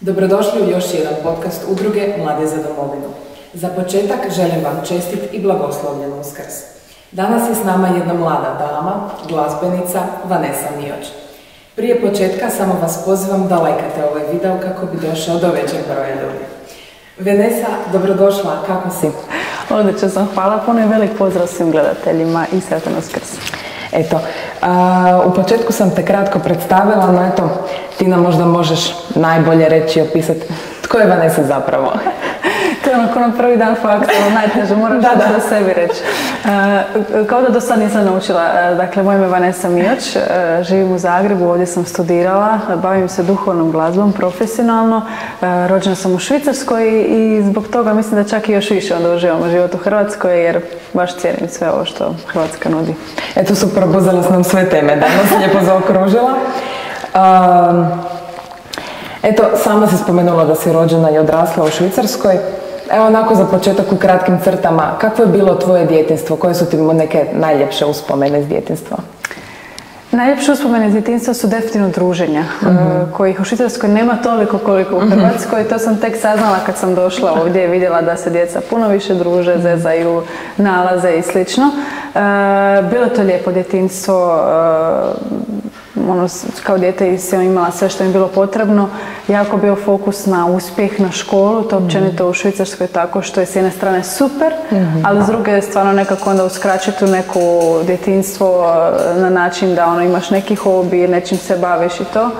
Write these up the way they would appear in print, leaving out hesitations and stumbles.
Dobrodošli u još jedan podcast udruge Mladi za domovinu. Za početak želim vam čestit i blagoslovljen Uskrs. Danas je s nama jedna mlada dama, glazbenica Vanessa Mioć. Prije početka samo vas pozivam da lajkate ovaj video kako bi došao do većeg broja ljudi. Vanessa, dobrodošla, kako si? Odlično sam, hvala puno i velik pozdrav svim gledateljima i sretan Uskrs. Eto, u početku sam te kratko predstavila, no eto, ti nam možda možeš najbolje reći i opisati tko je Vanessa zapravo. To je onako na prvi dan fakta, najteže, moraš da sebi reći. Kao da do sad nisam naučila, dakle, moje ime je Vanessa Mioć, živim u Zagrebu, ovdje sam studirala, bavim se duhovnom glazbom profesionalno, rođena sam u Švicarskoj i zbog toga mislim da čak i još više onda uživam život u Hrvatskoj jer baš cijenim sve ovo što Hrvatska nudi. Eto, super, obuzela sam nam sve teme, danas lijepo zaokružila. Eto, sama si spomenula da si rođena i odrasla u Švicarskoj. Evo, onako za početak u kratkim crtama, kakvo je bilo tvoje djetinjstvo? Koje su ti neke najljepše uspomene iz djetinjstva? Najljepše uspomene iz djetinjstva su definitivno druženja, kojih u Švicarskoj nema toliko koliko u Hrvatskoj. To sam tek saznala kad sam došla ovdje i vidjela da se djeca puno više druže, zezaju, nalaze i slično. Bilo to lijepo djetinjstvo, kao dijete sam imala sve što mi je bilo potrebno. Jako bio fokus na uspjeh, na školu, to općenito u Švicarskoj tako što je s jedne strane super, ali s druge stvarno nekako onda uskraći tu neku djetinjstvo na način da imaš neki hobi, nečim se baviš i to.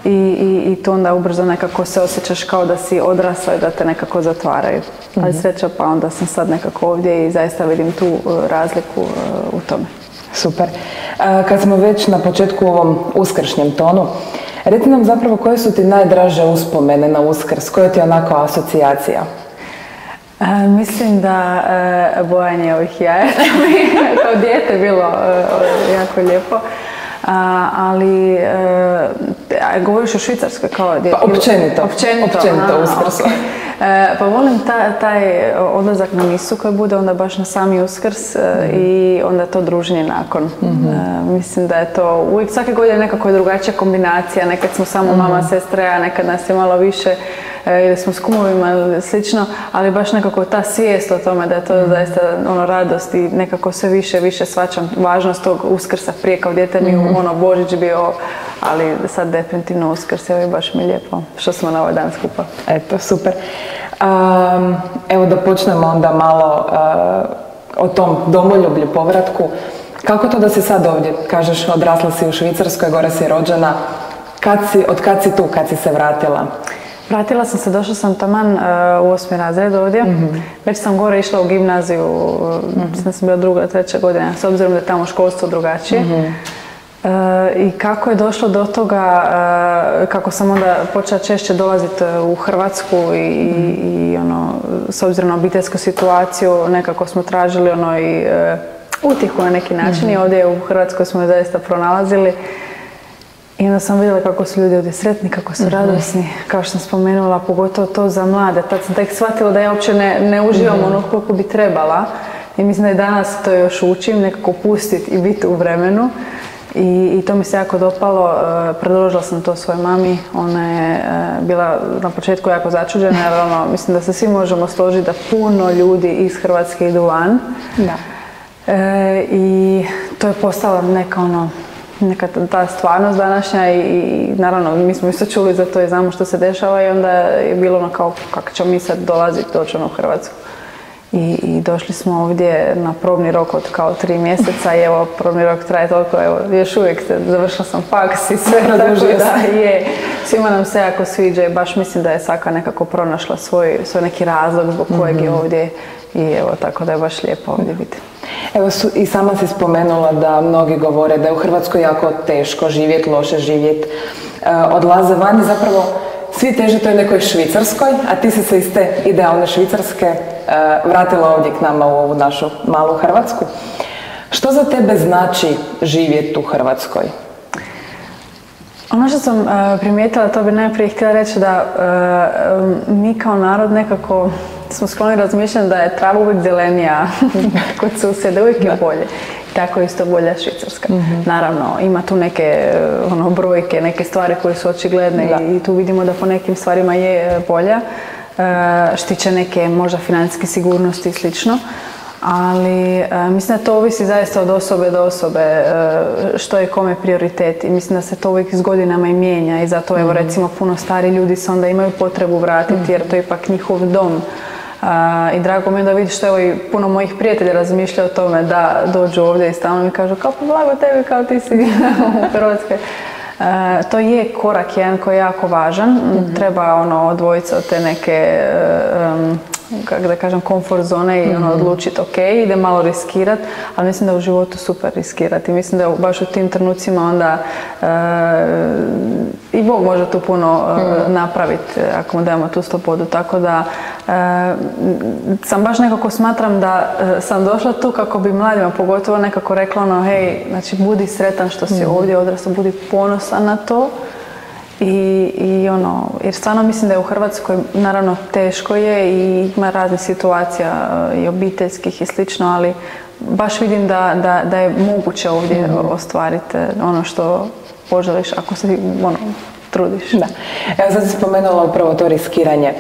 I to onda ubrzo nekako se osjećaš kao da si odrasla i da te nekako zatvaraju. Ali sreća pa onda sam sad nekako ovdje i zaista vidim tu razliku u tome. Super. Kad smo već na početku u ovom uskršnjem tonu, reci nam zapravo koje su ti najdraže uspomene na Uskrs, koja ti je onako asocijacija? Mislim da bojanje ovih jaja mi kao dijete bilo jako lijepo. Ali govoriš o Švicarskoj kao dijete? Pa općenito Uskrs. Pa volim taj odlazak na misu koji bude onda baš na sami Uskrs i onda to druženje nakon. Mislim da je to uvijek, svake godine nekako je drugačija kombinacija, nekad smo samo mama, sestra, a nekad nas je malo više ili smo s kumovima ili slično, ali baš nekako ta svijest o tome da je to zaista radost i nekako sve više shvaćam važnost tog Uskrsa. Prije kao dijete mi Božić bio, ali sad definitivno Uskrs je baš mi lijepo što smo na ovaj dan skupa. Eto, super. Evo da počnemo onda malo o tom domoljublju, povratku. Kako to da si sad ovdje? Kažeš, odrasla si u Švicarskoj, gore si rođena. Od kad si tu, kad si se vratila? Vratila sam se, došla sam taman u 8. razred ovdje. Već sam gore išla u gimnaziju, mislim da sam bila 2. 3. godina, s obzirom da je tamo školstvo drugačije. I kako je došlo do toga, kako sam onda počela češće dolaziti u Hrvatsku i s obzirom na obiteljsku situaciju, nekako smo tražili i utjehu na neki način i ovdje u Hrvatskoj smo je zaista pronalazili. I onda sam vidjela kako su ljudi ovdje sretni, kako su radosni, kao što sam spomenula, pogotovo to za mlade. Tad sam tek shvatila da ja uopće ne uživam ono koliko bi trebala. I mislim da i danas to još učim, nekako pustiti i biti u vremenu. I to mi se jako dopalo. Predložila sam to svojoj mami. Ona je bila na početku jako začuđena, jer mislim da se svi možemo složiti da puno ljudi iz Hrvatske idu van. Da. I to je postala neka ta stvarnost današnja i naravno mi smo isto čuli za to i znamo što se dešava i onda je bilo kao kako ćemo mi sad dolaziti doći u Hrvatsku. I došli smo ovdje na probni rok od kao 3 mjeseca i evo probni rok traje toliko, evo još uvijek završila sam faks i sve tako da je. Svima nam se jako sviđa i baš mislim da je svaka nekako pronašla svoj neki razlog zbog kojeg je ovdje i evo tako da je baš lijepo ovdje biti. Evo i sama si spomenula da mnogi govore da je u Hrvatskoj jako teško živjeti, loše živjeti, odlaze van i zapravo svi teže toj nekoj Švicarskoj, a ti si se iz te idealne Švicarske vratila ovdje k nama u ovu našu malu Hrvatsku. Što za tebe znači živjeti u Hrvatskoj? Ono što sam primijetila, to bi najprije htjela reći da mi kao narod nekako smo skloni razmišljati da je trava uvijek zelenija kod susjeda, uvijek je bolje. tako isto bolja Švicarska. Naravno, ima tu neke brojke, neke stvari koje su očigledne i tu vidimo da po nekim stvarima je bolja. Štiće neke možda financijske sigurnosti i slično. Ali mislim da to ovisi zaista od osobe do osobe što je kome prioritet i mislim da se to uvijek s godinama i mijenja i zato evo recimo puno stari ljudi se onda imaju potrebu vratiti jer to je ipak njihov dom. I drago mi je da vidiš što evo i puno mojih prijatelja razmišlja o tome da dođu ovdje i stalno mi kažu kao pa blago tebi kao ti si u Hrvatskoj. To je korak jedan koji je jako važan. Treba odvojiti se od te neke kako da kažem, komfort zone i odlučiti ok, ide malo riskirati, ali mislim da je u životu super riskirati. Mislim da baš u tim trenucima onda i Bog može tu puno napraviti ako mu dajemo tu slobodu. Tako da sam baš nekako smatram da sam došla tu kako bi mladima pogotovo nekako rekla hej, znači budi sretan što si ovdje odrastao, budi ponosan na to. Jer stvarno mislim da je u Hrvatskoj naravno teško je i ima raznih situacija i obiteljskih i slično, ali baš vidim da je moguće ovdje ostvariti ono što poželiš ako se trudiš. Da. Evo sad si spomenula upravo to riskiranje.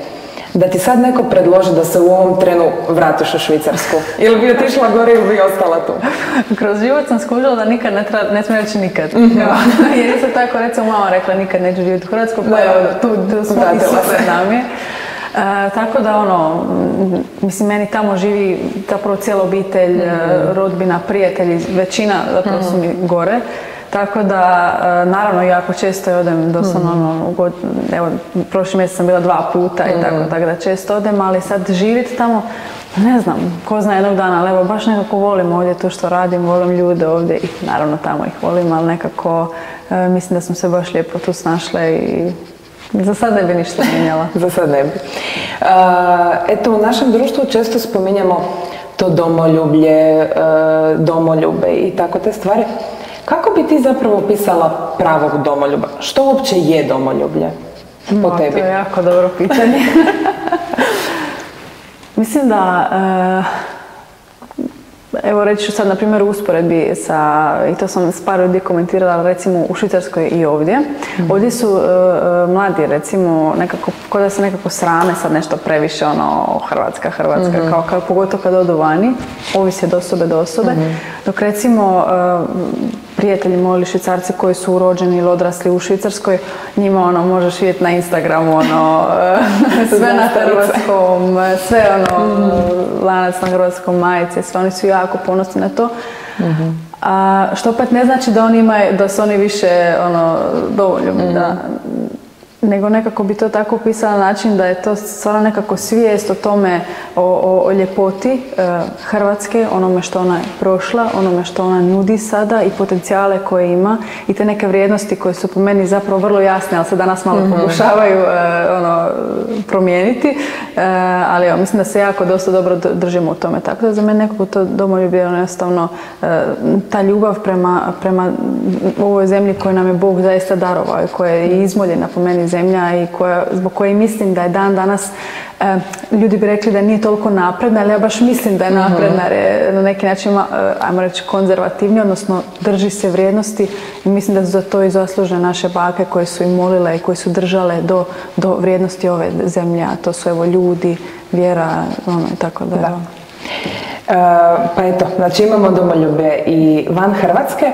Da ti sad neko predloži da se u ovom trenu vratiš u Švicarsku, ili bi otišla gore ili bi ostala tu? Kroz život sam skužila da nikad ne smijem reći nikad. Jer isto tako recimo mama rekla nikad neću živjeti u Hrvatskoj, pa evo tu smo i super nam je. Tako da mislim meni tamo živi zapravo cijela obitelj, rodbina, prijatelji, većina zapravo su mi gore. Tako da, naravno, jako često odem, doslovno, evo, prošli mjesec sam bila 2 puta i tako da često odem, ali sad živjeti tamo, ne znam, ko zna jednog dana, ali evo, baš nekako volim ovdje to što radim, volim ljude ovdje i naravno tamo ih volim, ali nekako mislim da sam se baš lijepo tu snašla i za sad ne bi ništa mijenjala. Za sad ne bi. Eto, u našem društvu često spominjemo to domoljublje, domoljube i tako te stvari. Kako bi ti zapravo opisala pravog domoljuba? Što uopće je domoljublje po tebi? To je jako dobro pitanje. Mislim da, evo reći ću sad na primjer u usporedbi i to sam s par ljudi komentirala recimo u Švicarskoj i ovdje. Ovdje su mladi recimo nekako, kao da se nekako srame sad nešto previše Hrvatska, kao pogotovo kad odu vani, ovisi od osobe do osobe. Dok recimo prijatelji moji Švicarci koji su rođeni ili odrasli u Švicarskoj, njima možeš vidjeti na Instagramu sve na hrvatskom, sve lanac na hrvatskom, majice, sve oni su jako ponosni na to. Što opet ne znači da oni imaju, da su oni više dovoljubni, nego nekako bi to tako opisala na način da je to stvarno nekako svijest o tome, o ljepoti Hrvatske, onome što ona je prošla, onome što ona nudi sada i potencijale koje ima i te neke vrijednosti koje su po meni zapravo vrlo jasne, ali se danas malo pokušavaju promijeniti, ali mislim da se jako dosta dobro držimo u tome. Tako da za mene nekako to domoljublje jednostavno ta ljubav prema ovoj zemlji koju nam je Bog zaista darovao i koja je izmoljena po meni zemlja i zbog koje mislim da je dan danas, ljudi bi rekli da nije toliko napredna, ali ja baš mislim da je napredna, jer je na neki način, ajmo reći, konzervativnija, odnosno drži se vrijednosti i mislim da su za to i zaslužne naše bake koje su im molile i koje su držale do vrijednosti ove zemlje, a to su evo ljudi, vjera, i tako da. Pa eto, znači imamo domoljublje i van Hrvatske.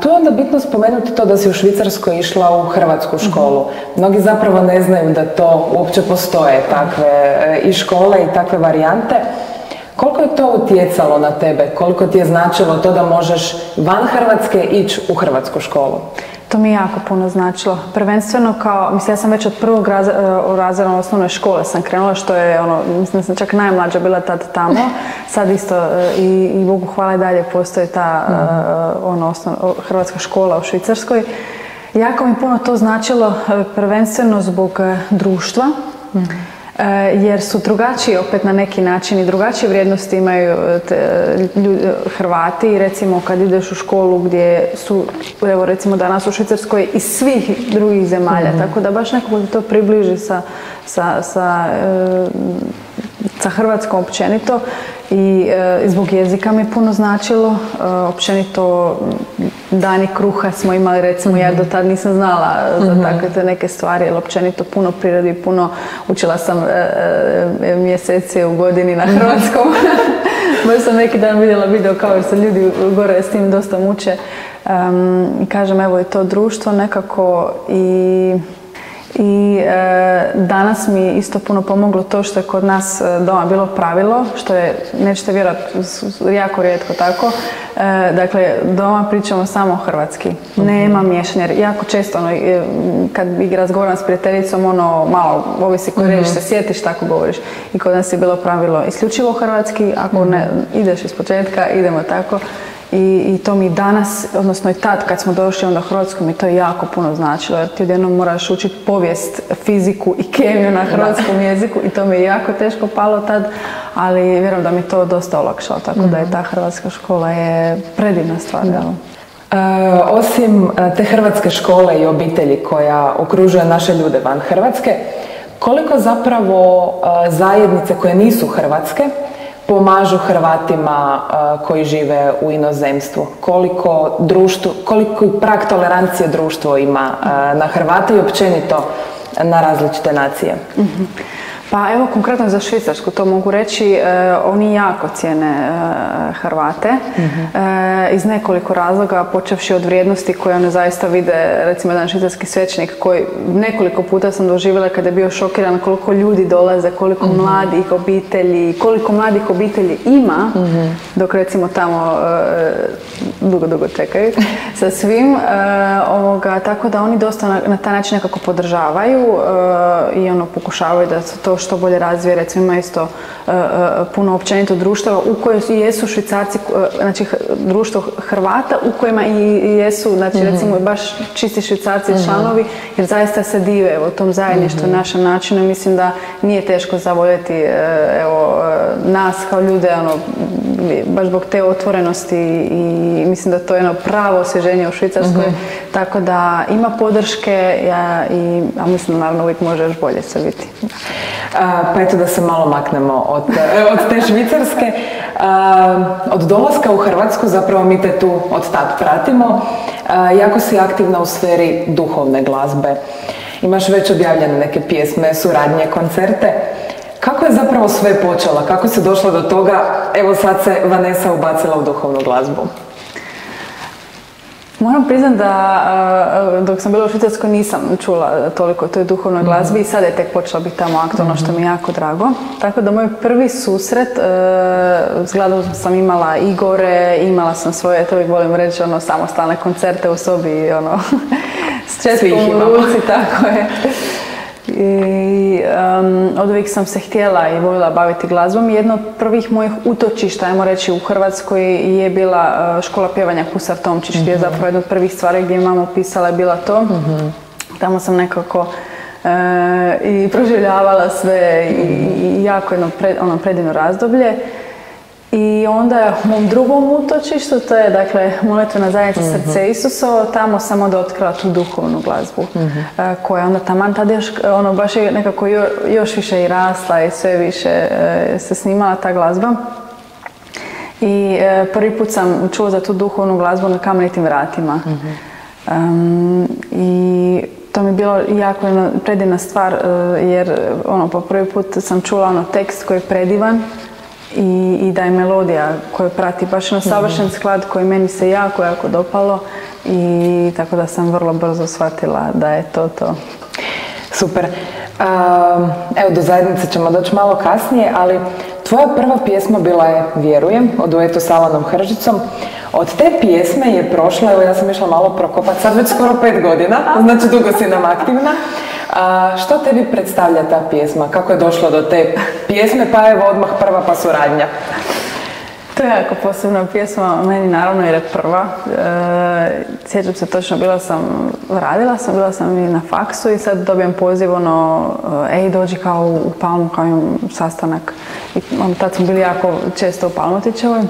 Tu je onda bitno spomenuti to da si u Švicarskoj išla u hrvatsku školu. Mnogi zapravo ne znaju da to uopće postoje takve i škole i takve varijante. Koliko je to utjecalo na tebe? Koliko ti je značilo to da možeš van Hrvatske ići u hrvatsku školu? To mi je jako puno značilo. Prvenstveno mislim, ja sam već od prvog razreda osnovne škole sam krenula, što je mislim da sam čak najmlađa bila tad tamo. Sad isto i Bogu hvala i dalje postoji ta hrvatska škola u Švicarskoj. Jako mi puno to značilo prvenstveno zbog društva. Jer su drugačiji opet na neki način i drugačije vrijednosti imaju Hrvati i recimo kad ideš u školu gdje su, evo recimo danas u Švicarskoj iz svih drugih zemalja, tako da baš nekako to približi sa sa Hrvatskom općenito i zbog jezika mi je puno značilo. Općenito dani kruha smo imali, recimo, ja do tad nisam znala za takve neke stvari, jer općenito puno prirodi, puno učila sam mjesece u godini na hrvatskom. Baš sam neki dan vidjela video kao jer se ljudi gore s tim dosta muče. Kažem, evo i to društvo nekako i danas mi isto puno pomoglo to što je kod nas doma bilo pravilo, što je, nećete vjerojatno, jako rijetko tako. Dakle, doma pričamo samo hrvatski, nema miješanja. Jako često, kad razgovaram s prijateljicom, malo ovisi koji reč se sjetiš, tako govoriš. I kod nas je bilo pravilo isključivo hrvatski, ako ne ideš iz početka, idemo tako. I to mi danas, odnosno i tad kad smo došli onda u Hrvatsku, mi to jako puno značilo, jer ti odjednom moraš učiti povijest, fiziku i kemiju na hrvatskom jeziku i to mi je jako teško palo tad, ali vjerujem da mi to dosta olakšalo, tako da je ta hrvatska škola je predivna stvar. Osim te hrvatske škole i obitelji koja okružuje naše ljude van Hrvatske, koliko zapravo zajednice koje nisu hrvatske pomažu Hrvatima koji žive u inozemstvu? Koliko prag tolerancije društvo ima na Hrvate i općenito na različite nacije? Pa evo, konkretno za Švicarsku to mogu reći, oni jako cijene Hrvate iz nekoliko razloga, počevši od vrijednosti koje one zaista vide. Recimo, jedan švicarski svećenik koji nekoliko puta sam doživjela kada je bio šokiran koliko ljudi dolaze, koliko koliko mladih obitelji ima, dok recimo tamo dugo čekaju sa svim, tako da oni dosta na taj način nekako podržavaju i pokušavaju da se to što bolje razvije. Recimo, ima isto puno općenito društava u kojoj jesu Švicarci, znači društvo Hrvata u kojima i jesu, znači recimo baš čisti Švicarci članovi, jer zaista se dive u tom zajedništvu, našem načinu. Mislim da nije teško zavoljeti nas kao ljude, baš zbog te otvorenosti, i mislim da to je pravo osvježenje u Švicarskoj, tako da ima podrške, a mislim da naravno uvijek može još bolje se biti. Pa eto da se malo maknemo od te Švicarske. Od dolaska u Hrvatsku, zapravo mi te tu od tad pratimo, jako si aktivna u sferi duhovne glazbe. Imaš već objavljene neke pjesme, suradnje, koncerte. Kako je zapravo sve počelo? Kako se došlo do toga? Evo sad se Vanessa ubacila u duhovnu glazbu. Moram priznati da dok sam bila u Švicarskoj nisam čula toliko o toj duhovnoj glazbi i sad je tek počela biti tamo aktualno, što mi je jako drago. Tako da moj prvi susret, zgledala sam imala igore, imala sam svoje, to uvijek volim reći, samostalne koncerte u sobi, s četkom u ruci, tako je. I od uvijek sam se htjela i voljela baviti glazbom. Jedno od prvih mojih utočišta, ajmo reći, u Hrvatskoj je bila škola pjevanja Husar Tomčić, gdje je zapravo jedna od prvih stvari gdje je mama pisala je bila to. Tamo sam nekako i proživljavala sve i jako jedno predivno razdoblje. I onda u mom drugom utočištu, to je dakle molitvena zajednica Srce Isusovo, tamo sam onda otkrila tu duhovnu glazbu, koja onda taman tada još, baš je nekako još više i rasla i sve više se snimala ta glazba. I prvi put sam čula za tu duhovnu glazbu na Kamenitim vratima. I to mi je bilo jako predivna stvar, jer po prvi put sam čula tekst koji je predivan, i da je melodija koju prati baš savršen sklad koji meni se jako dopalo, i tako da sam vrlo brzo shvatila da je to. Super. Evo, do zajednice ćemo doći malo kasnije, ali tvoja prva pjesma bila je Vjerujem, o duetu s Alanom Hržicom. Od te pjesme je prošlo, evo ja sam išla malo prokopati, sad već skoro 5 godina, znači dugo si nam aktivna. Što tebi predstavlja ta pjesma? Kako je došlo do te pjesme, pa evo odmah prva pa suradnja? To je jako posebna pjesma, meni naravno jer je prva. Sjećam se točno, bila sam i na faksu i sad dobijem poziv ej, dođi kao u Palmu, kao imam sastanak. I tad smo bili jako često u Palmotićevoj,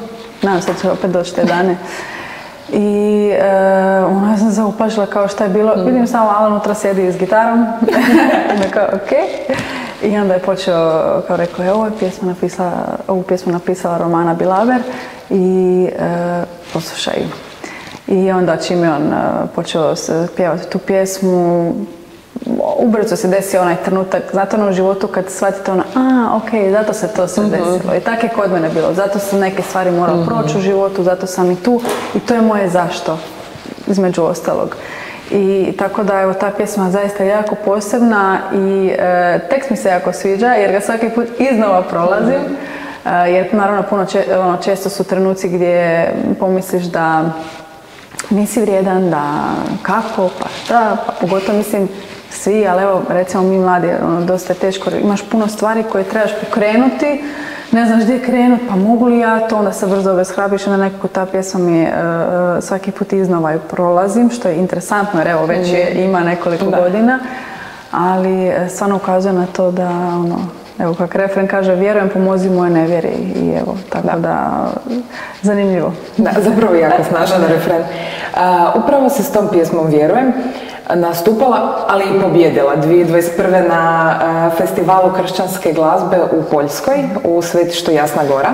nadam se da će opet doći te dane. I ja sam se uplašila kao šta je bilo, vidim samo Alan unutra sjedi s gitarom, kao okej. I onda je počeo, kao rekao, ovu pjesmu napisala Romana Bilaver i poslušaj. I onda čim je on počeo pjevati tu pjesmu, ubrzo se desio onaj trenutak, znate ono u životu kad shvatite ono, ok, zato se to sve desilo. I tako je kod mene bilo, zato sam neke stvari morala proći u životu, zato sam i tu i to je moje zašto, između ostalog. I tako da, evo, ta pjesma zaista jako posebna i tekst mi se jako sviđa jer ga svaki put iznova prolazim. Jer naravno često su trenuci gdje pomisliš da nisi vrijedan, da kako, pa šta, pa pogotovo mislim svi, ali evo recimo mi mladi, dosta je teško, imaš puno stvari koje trebaš pokrenuti, ne znaš gdje krenuti, pa mogu li ja to, onda se brzo obeshrabriš, onda nekako ta pjesma mi svaki put iznova ju prolazim, što je interesantno jer evo već ima nekoliko godina, ali stvarno ukazuje na to da evo kako refren kaže, vjerujem, pomozi moje nevjeri i evo, tako da zanimljivo. Da, zapravo jako snažan refren. Upravo se s tom pjesmom Vjerujem nastupala, ali i pobjedila 2021. na festivalu kršćanske glazbe u Poljskoj, u Svetištu Jasna Gora.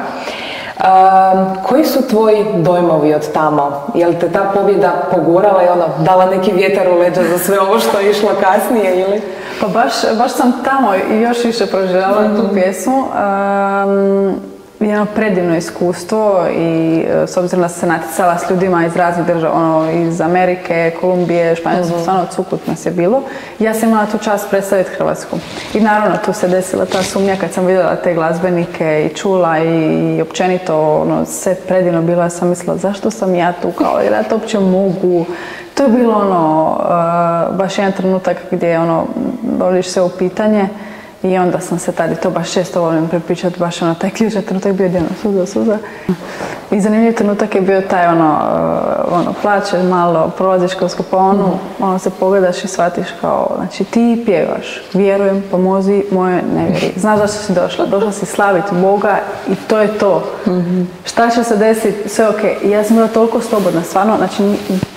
Koji su tvoji dojmovi od tamo? Je li te ta pobjeda pogurala i dala neki vjetar u leđa za sve ovo što je išlo kasnije ili? Pa baš sam tamo i još više proživjela tu pjesmu. Jedno predivno iskustvo i s obzirom da sam se natjecala s ljudima iz raznih država, iz Amerike, Kolumbije, Španjolske, stvarno cukut nas je bilo. Ja sam imala tu čast predstaviti Hrvatsku. I naravno tu se desila ta sumnja kad sam vidjela te glazbenike i čula i općenito sve predivno bilo. Ja sam mislila zašto sam ja tu, kao jer ja to uopće mogu. To je bilo baš jedan trenutak gdje dovodiš sve u pitanje. I onda sam se tada, to baš često volim prepričati, baš taj ključan trenutak bio gdje suza. I zanimljiv trenutak je bio taj plaće malo, prolaziš kroz koponu, se pogledaš i shvatiš kao, znači ti pjevaš, vjerujem, pomozi moje nevjeri. Znaš zašto si došla si slaviti Boga i to je to. Šta će se desiti, sve ok. I ja sam bila toliko slobodna, stvarno, znači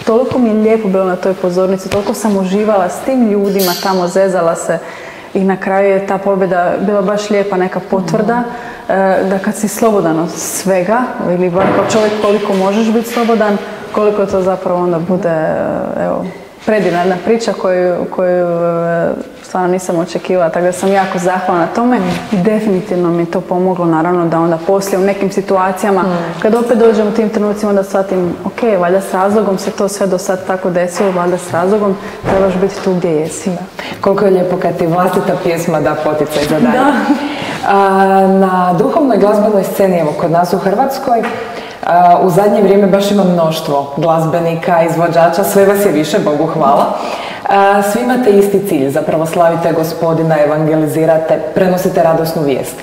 toliko mi je lijepo bilo na toj pozornici, toliko sam uživala s tim ljudima tamo, zezala se. I na kraju je ta pobjeda bila baš lijepa neka potvrda da kad si slobodan od svega, ili bar kao čovjek koliko možeš biti slobodan, koliko to zapravo onda bude predivna jedna priča koju stvarno nisam očekivala, tako da sam jako zahvalna na tome i definitivno mi to pomoglo naravno da onda poslije u nekim situacijama kad opet dođem u tim trenucima onda shvatim ok, valjda s razlogom se to sve do sad tako desilo, valjda s razlogom trebaš biti tu gdje jesi. Koliko je lijepo kad ti vlastita pjesma da poticaj za dalje. Na duhovnoj glazbenoj sceni, evo kod nas u Hrvatskoj, u zadnje vrijeme baš ima mnoštvo glazbenika, izvođača, sve vas je više, Bogu hvala. Svi imate isti cilj, zapravo slavite Gospodina, evangelizirate, prenosite radosnu vijest.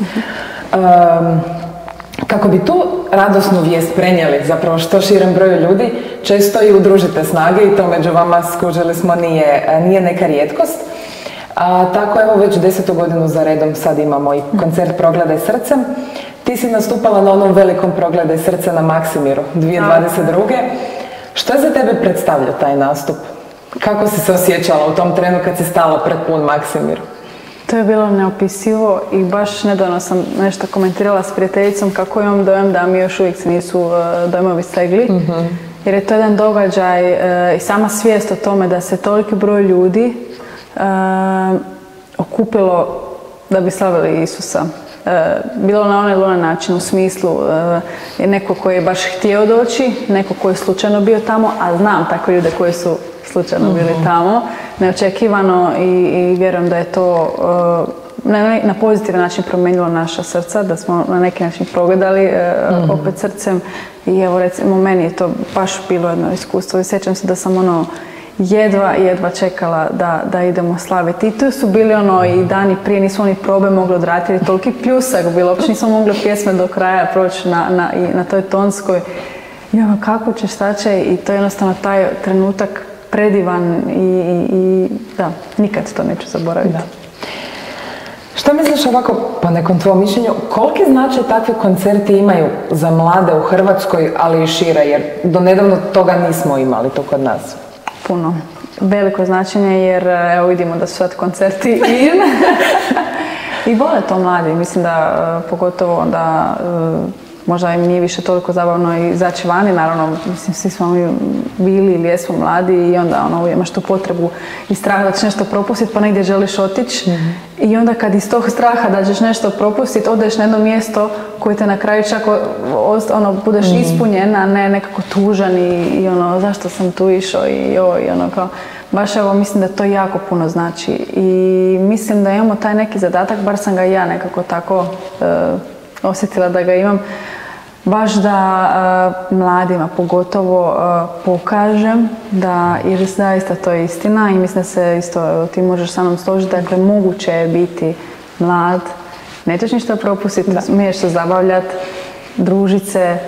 Kako bi tu radosnu vijest prenijeli zapravo što širem broju ljudi, često i udružite snage i to među vama, skužili smo, nije neka rijetkost. Tako evo već 10. godinu za redom sad imamo i koncert Progledaj srcem. Ti si nastupala na onom velikom Progledaj srce na Maksimiru 2022. Što je za tebe predstavljao taj nastup? Kako si se osjećala u tom trenu kad si stala pred pun Maksimir? To je bilo neopisivo i baš nedavno sam nešto komentirala s prijateljicom kako imam dojam da mi još uvijek se nisu dojmovi stegli. Jer je to jedan događaj i sama svijest o tome da se toliki broj ljudi okupilo da bi slavili Isusa. Bilo na onaj ili onaj način, u smislu je neko koji je baš htio doći, neko koji je slučajno bio tamo, a znam takve ljude koji su slučajno bili tamo, neočekivano i vjerujem da je to na pozitivan način promijenilo naša srca, da smo na neki način progledali opet srcem i evo recimo meni je to baš bilo jedno iskustvo i sjećam se da sam jedva čekala da idemo slaviti. I tu su bili i dani prije, nismo ni probe mogli odraditi, jer toliki pljusak bilo, uopće nismo mogli pjesme do kraja proći na toj tonskoj. I kako će, šta će, i to je jednostavno taj trenutak predivan i da, nikad to neću zaboraviti. Da. Što misliš ovako, po nekom tvojom mišljenju, koliki značaj takvi koncerti imaju za mlade u Hrvatskoj, ali i šire, jer do nedavno toga nismo imali to kod nas? Puno. Veliko značenje jer evo vidimo da su sad koncerti I vole to mladi, mislim da pogotovo da možda im nije više toliko zabavno i izaći vani, naravno, mislim, svi smo mi bili ili jesmo mladi i onda imaš tu potrebu i strah da ćeš nešto propustiti pa negdje želiš otići i onda kad iz tog straha da ćeš nešto propustiti odeš na jedno mjesto koje te na kraju čak budeš ispunjen, a ne nekako tužan i zašto sam tu išao i kao baš mislim da to jako puno znači i mislim da imamo taj neki zadatak, bar sam ga i ja nekako tako osjetila da ga imam, baš da mladima pogotovo pokažem da, jer zaista to je istina i mislim da se isto ti možeš sa mnom složiti, dakle moguće je biti mlad, nećeš ništa propustiti, smiješ se zabavljati, družit se,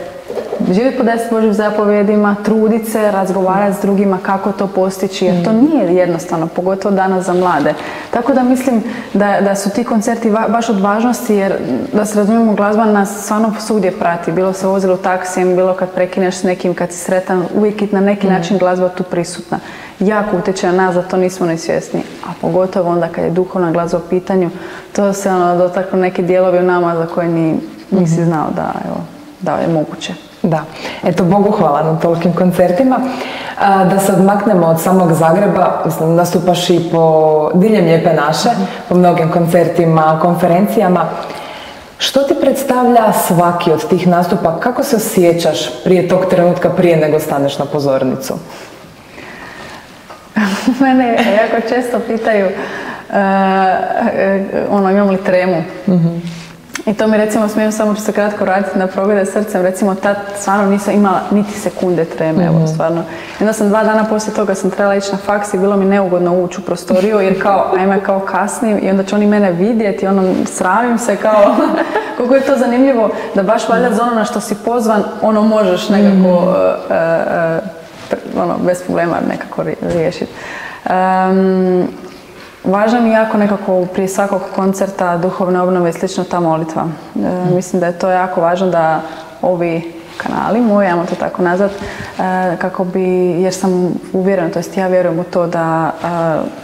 živjeti po 10 Božjim zapovjedima, truditi se, razgovarati s drugima kako to postići, jer to nije jednostavno, pogotovo danas za mlade. Tako da mislim da su ti koncerti baš od važnosti, jer da se razumijemo, glazba nas stvarno svugdje prati. Bilo se vozilo taksijem, bilo kad prekineš s nekim, kad si sretan, uvijek na neki način glazba tu prisutna. Jako utječe na nas, da to nismo ni svjesni. A pogotovo onda kad je duhovna glazba u pitanju, to se dotaknu neki dijelovi u nama za koje nisi znao da je moguće. Da, eto, Bogu hvala na tolikim koncertima. Da se odmaknemo od samog Zagreba, mislim, nastupaš i po diljem Lijepe naše, po mnogim koncertima, konferencijama. Što ti predstavlja svaki od tih nastupa? Kako se osjećaš prije tog trenutka, prije nego staneš na pozornicu? Mene jako često pitaju imam li tremu. I to mi recimo smijem, samo ću se kratko raditi na Progode srcem, recimo tad stvarno nisam imala niti sekunde treme, evo stvarno. I onda sam 2 dana poslije toga sam trebala ići na faks i bilo mi neugodno ući u prostoriju jer kao kasnim i onda će oni mene vidjeti, sramim se kao, koliko je to zanimljivo da baš valjda za ono na što si pozvan, možeš nekako bez problema nekako riješiti. Važno mi jako nekako prije svakog koncerta, duhovne obnove i slično ta molitva. Mislim da je to jako važno da ovi kanali moji, ajmo to tako nazvat, kako bi, jer sam uvjerena, to jest ja vjerujem u to da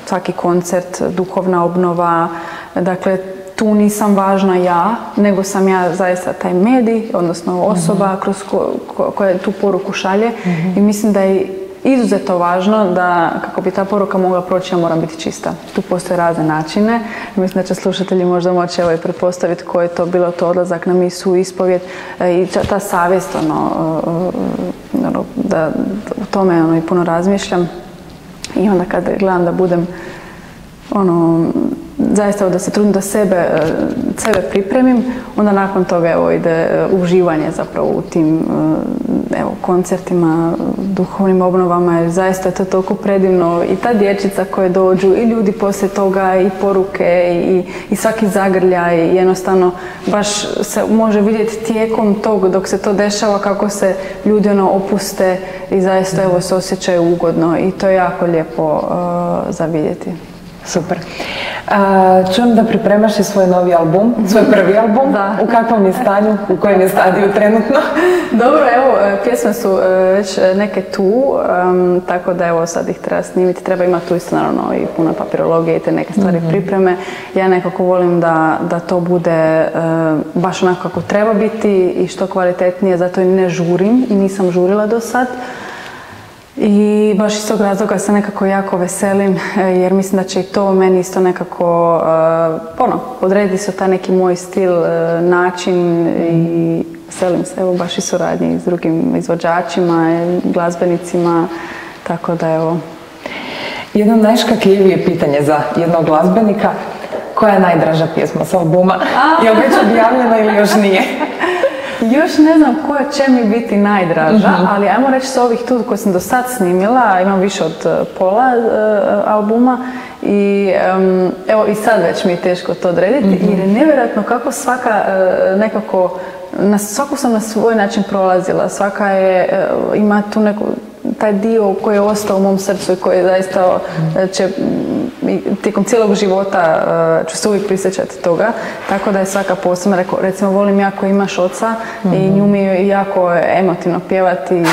svaki koncert, duhovna obnova, dakle tu nisam važna ja, nego sam ja zaista taj medij, odnosno osoba kroz koja tu poruku šalje i mislim da je izuzetno važno da kako bi ta poruka mogla proći, ja moram biti čista. Tu postoje razne načine. Mislim da će slušatelji možda moći i pretpostaviti koje je to bilo, to odlazak na misu, ispovjed i ta savjest, da u tome i puno razmišljam. I onda kad gledam da budem zaista da se trudim da sebe pripremim, onda nakon toga ide uživanje zapravo u tim koncertima, duhovnim obnovama, jer zaista je to toliko predivno i ta dječica koje dođu i ljudi poslije toga i poruke i svaki zagrljaj i jednostavno baš se može vidjeti tijekom tog dok se to dešava kako se ljudi opuste i zaista se osjećaju ugodno i to je jako lijepo za vidjeti. Super. Čujem da pripremaš i svoj novi album, svoj prvi album. U kakvom je stanju, u kojem je stadiju trenutno? Dobro, evo, pjesme su već neke tu, tako da evo sad ih treba snimiti. Treba imati tu isto naravno i puno papirologije i te neke stvari pripreme. Ja nekako volim da to bude baš onako kako treba biti i što kvalitetnije, zato i ne žurim i nisam žurila do sad. I baš iz tog razloga se nekako jako veselim jer mislim da će i to meni isto nekako odredi se taj neki moj stil, način i veselim se evo baš i suradnji s drugim izvođačima, glazbenicima, tako da evo. Jedno najškakljivije pitanje za jednog glazbenika, koja je najdraža pjesma s albuma? Je li već objavljena ili još nije? Još ne znam koja će mi biti najdraža, ali ajmo reći s ovih tu koje sam do sad snimila, imam više od pola albuma i evo i sad već mi je teško to odrediti jer je nevjerojatno kako svaka nekako, svaku sam na svoj način prolazila, svaka ima tu taj dio koji je ostao u mom srcu i koji zaista će tijekom cijelog života ću se uvijek prisjećati toga, tako da je svaka posebna. Recimo volim jako Imaš oca i nju mi je jako emotivno pjevati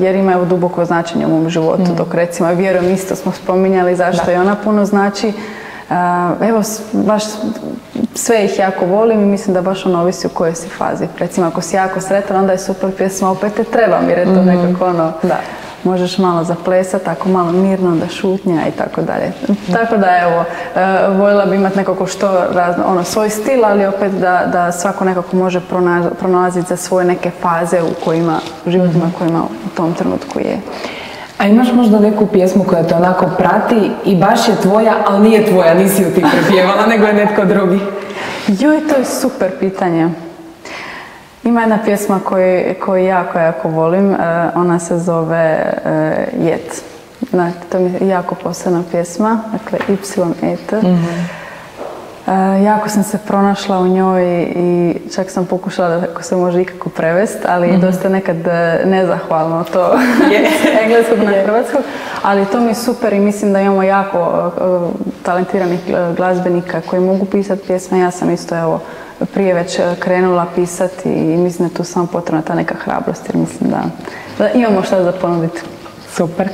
jer ima evo duboko značenje u mom životu, dok recimo Vjerujem isto smo spominjali zašto i ona puno znači. Evo baš sve ih jako volim i mislim da baš ono ovisi u kojoj si fazi. Recimo ako si jako sretan, onda je super pjesma, opet te trebam jer je to nekako ono, da, možeš malo zaplesati, ako malo mirno, onda šutnja i tako dalje. Tako da evo, voljela bi imati nekako što razno, ono, svoj stil, ali opet da svako nekako može pronalaziti za svoje neke faze u kojima, u životima kojima u tom trenutku je. A imaš možda neku pjesmu koja te onako prati i baš je tvoja, ali nije tvoja, nisi ju ti prepjevala, nego je netko drugi? Joj, to je super pitanje. Ima jedna pjesma koju jako volim, ona se zove Jet. Znači, to mi je jako posebna pjesma, dakle Y-E-T. Jako sam se pronašla u njoj i čak sam pokušala da se može ikako prevesti, ali dosta nekad nezahvalno to engleskog na hrvatskog, ali to mi je super i mislim da imamo jako talentiranih glazbenika koji mogu pisati pjesme. Ja sam isto evo prije već krenula pisati i mislim da je tu samo potrebna ta neka hrabrost jer mislim da imamo šta za ponuditi. Super.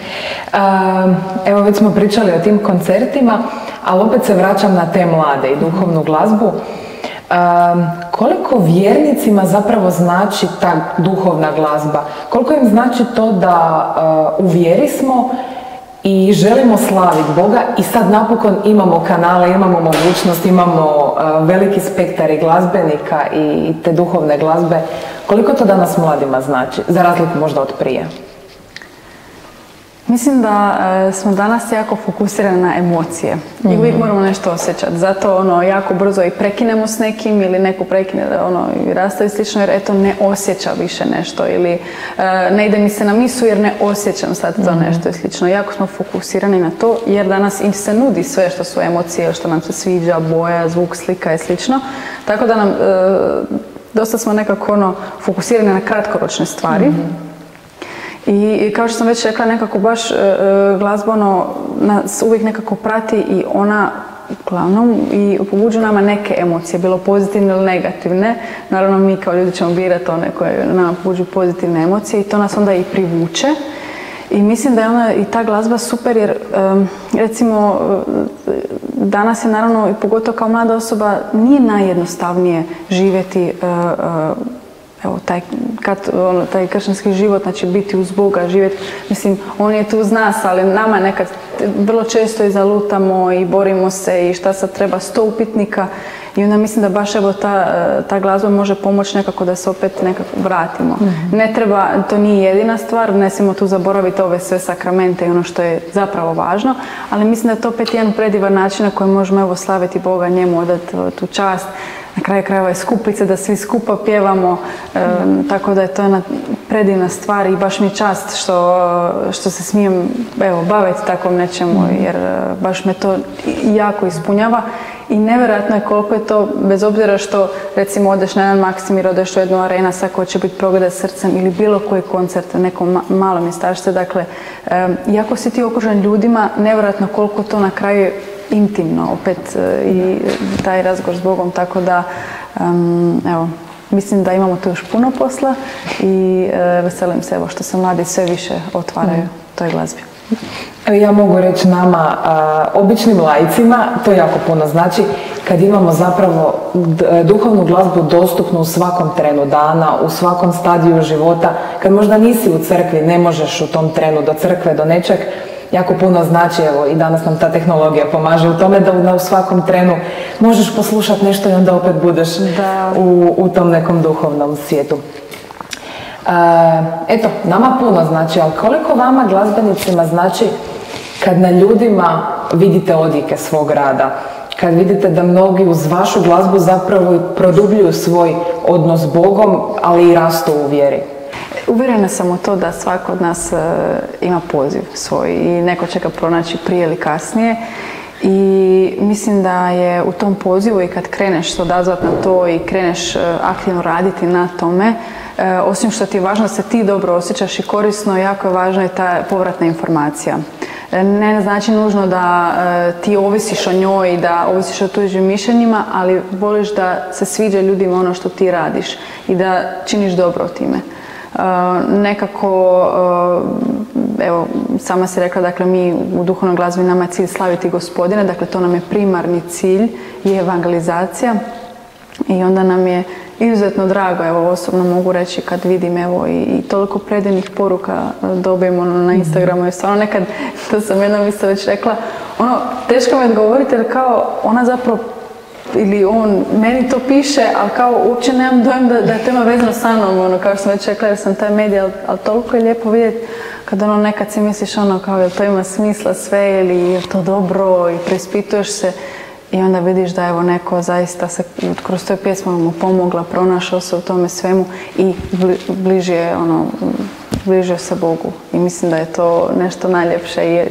Evo već smo pričali o tim koncertima, ali opet se vraćam na te mlade i duhovnu glazbu. Koliko vjernicima zapravo znači ta duhovna glazba? Koliko im znači to da u vjeri smo i želimo slaviti Boga i sad napokon imamo kanale, imamo mogućnost, imamo veliki spektar i glazbenika i te duhovne glazbe. Koliko to danas mladima znači, za razliku možda od prije? Mislim da smo danas jako fokusirani na emocije i uvijek moramo nešto osjećati. Zato ono, jako brzo i prekinemo s nekim ili neko prekine ono, i rastavi slično jer eto ne osjeća više nešto ili ne ide mi se na misu jer ne osjećam sad to nešto i slično. Jako smo fokusirani na to jer danas im se nudi sve što su emocije, što nam se sviđa, boja, zvuk, slika i slično. Tako da nam dosta smo nekako ono, fokusirani na kratkoročne stvari. I kao što sam već rekla, nekako baš glazba ono, nas uvijek nekako prati i ona uglavnom i pobuđu nama neke emocije, bilo pozitivne ili negativne. Naravno mi kao ljudi ćemo birati one koje nama pobuđu pozitivne emocije i to nas onda i privuče. I mislim da je ona i ta glazba super jer recimo danas je naravno i pogotovo kao mlada osoba nije najjednostavnije živjeti evo, taj kršćanski život, znači biti uz Boga, živjeti, mislim, on je tu uz nas, ali nama nekad vrlo često i zalutamo i borimo se i šta sad treba 100 upitnika i onda mislim da baš evo ta glazba može pomoći nekako da se opet nekako vratimo. Ne treba, to nije jedina stvar, ne smijemo tu zaboraviti ove sve sakramente i ono što je zapravo važno, ali mislim da je to opet jedan predivan način na koji možemo evo slaviti Boga, njemu odati tu čast. Na kraju krajeva je skupice da svi skupa pjevamo, tako da je to jedna predivna stvar i baš mi je čast što se smijem baviti takvom nečemu jer baš me to jako ispunjava i nevjerojatno je koliko je to, bez obzira što recimo odeš na jedan Maksimir, odeš u jednu Arena sa ko će biti Progledaj srcem ili bilo koji koncert, neko malo mjestašce, dakle, iako si ti okružen ljudima, nevjerojatno koliko to na kraju je intimno opet i taj razgovor s Bogom, tako da evo, mislim da imamo tu još puno posla i veselim se evo što se mladi sve više otvaraju toj glazbi. Ja mogu reći nama, običnim laicima, to jako puno znači kad imamo zapravo duhovnu glazbu dostupnu u svakom trenu dana, u svakom stadiju života, kad možda nisi u crkvi, ne možeš u tom trenu do crkve, do nečeg, jako puno znači, evo i danas nam ta tehnologija pomaže u tome da u svakom trenu možeš poslušati nešto i onda opet budeš u tom nekom duhovnom svijetu. Eto, nama puno znači, ali koliko vama glazbenicima znači kad na ljudima vidite odjeke svog rada, kad vidite da mnogi uz vašu glazbu zapravo produbljuju svoj odnos s Bogom, ali i rastu u vjeri? Uvjerena sam u to da svako od nas ima poziv svoj i neko će ga pronaći prije ili kasnije i mislim da je u tom pozivu i kad kreneš se odazvati na to i kreneš aktivno raditi na tome, osim što ti je važno da se ti dobro osjećaš i korisno, jako je važna i ta povratna informacija. Ne znači nužno da ti ovisiš o njoj i da ovisiš o tuđim mišljenjima, ali voliš da se sviđa ljudima ono što ti radiš i da činiš dobro time. Nekako, evo, sama si rekla, dakle, mi u duhovnoj glazbi nama je cilj slaviti Gospodina, dakle, to nam je primarni cilj i evangelizacija. I onda nam je izuzetno drago, evo, osobno mogu reći kad vidim, evo, i toliko predivnih poruka dobijemo na Instagramu, jer stvarno nekad, to sam jednom isto već rekla, teško mi je odgovoriti, jer kao ona zapravo, ili on meni to piše, ali kao uopće nemam dojem da je to ima vezano sa mnom, kao što sam već rekla, jer sam taj medij, ali toliko je lijepo vidjeti kad nekad si misliš kao jel to ima smisla sve ili je to dobro i preispituješ se i onda vidiš da evo neko zaista se kroz toj pjesmu mu pomogla, pronašao se u tome svemu i bližio se Bogu. I mislim da je to nešto najljepše i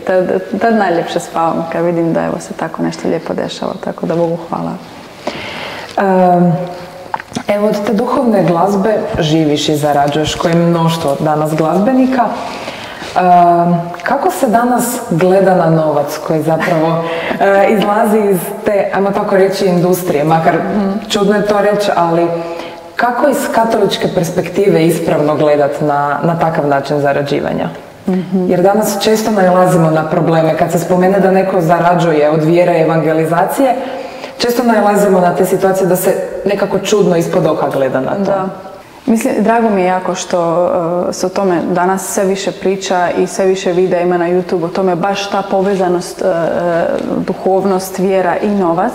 tad najljepše spavam kad vidim da evo se tako nešto lijepo dešava, tako da Bogu hvala. Evo, od te duhovne glazbe živiš i zarađuješ, koje je mnoštvo danas glazbenika. Kako se danas gleda na novac koji zapravo izlazi iz te, ajmo tako reći, industrije, makar čudno je to reći, ali kako iz katoličke perspektive ispravno gledati na takav način zarađivanja? Jer danas često nailazimo na probleme. Kad se spomene da neko zarađuje od vjere i evangelizacije, često nailazimo na te situacije da se nekako čudno ispod oka gleda na to. Da. Mislim, drago mi je jako što se o tome danas sve više priča i sve više videa ima na YouTube, o tome baš ta povezanost, duhovnost, vjera i novac.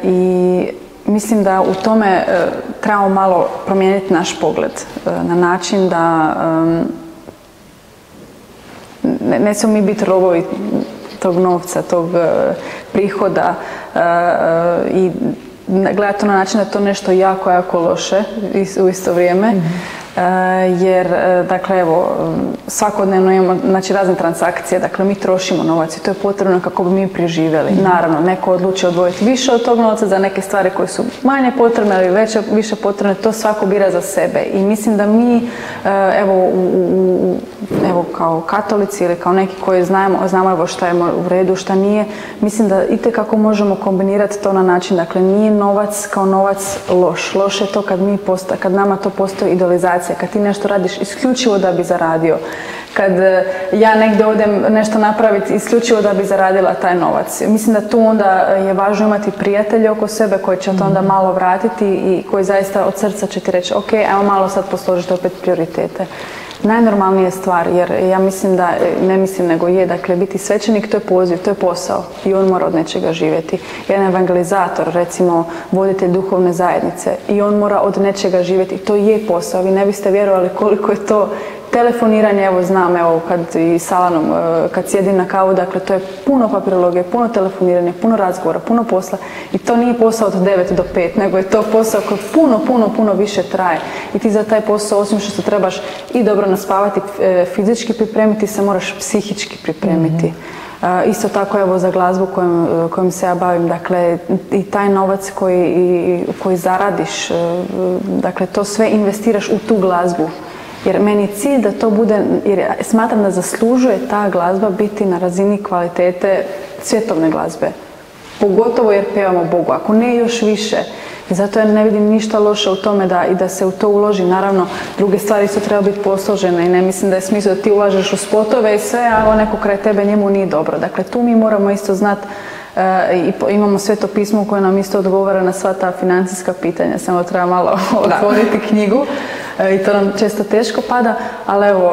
I mislim da u tome trebamo malo promijeniti naš pogled na način da ne smijemo mi biti robovi tog novca, tog prihoda i gledati to na način da je to nešto jako, jako loše u isto vrijeme. Jer, dakle, evo, svakodnevno imamo, znači, razne transakcije, dakle, mi trošimo novac i to je potrebno kako bi mi preživjeli. Naravno, neko odluči odvojiti više od tog novca za neke stvari koje su manje potrebne ili više potrebne, to svako bira za sebe. I mislim da mi, evo, kao katolici ili kao neki koji znamo evo šta je u redu, šta nije, mislim da itekako možemo kombinirati to na način, dakle, nije novac kao novac loš. Loš je to kad nama to postoji idealizacija. Kad ti nešto radiš isključivo da bi zaradio, kad ja negdje odem nešto napraviti isključivo da bi zaradila taj novac. Mislim da tu onda je važno imati prijatelje oko sebe koji će to onda malo vratiti i koji zaista od srca će ti reći ok, ajmo malo sad posložiti opet prioritete. Najnormalnija stvar, jer ja mislim da, ne mislim nego je, dakle, biti svećenik to je poziv, to je posao i on mora od nečega živjeti. Jedan evangelizator, recimo voditelj duhovne zajednice, i on mora od nečega živjeti, to je posao. Vi ne biste vjerovali koliko je to telefoniranje, evo znam, evo kad i s Alanom, kad sjedim na kavu, dakle to je puno papirologije, puno telefoniranja, puno razgovora, puno posla i to nije posao od 9 do 5, nego je to posao koji puno više traje i ti za taj posao, osim što se trebaš i dobro naspavati, fizički pripremiti, se moraš psihički pripremiti. Isto tako, evo, za glazbu kojom se ja bavim, dakle, i taj novac koji zaradiš, dakle, to sve investiraš u tu glazbu. Jer meni je cilj da to bude, jer smatram da zaslužuje ta glazba biti na razini kvalitete svjetovne glazbe. Pogotovo jer pevamo Bogu, ako ne još više. I zato ja ne vidim ništa loše u tome da se u to uloži. Naravno, druge stvari su treba biti posložene i ne mislim da je smisao da ti ulažeš u spotove i sve, a neko kraj tebe njemu nije dobro. Dakle, tu mi moramo isto znati i imamo Sveto pismo koje nam isto odgovara na sva ta financijska pitanja, samo treba malo otvoriti knjigu i to nam često teško pada, ali evo,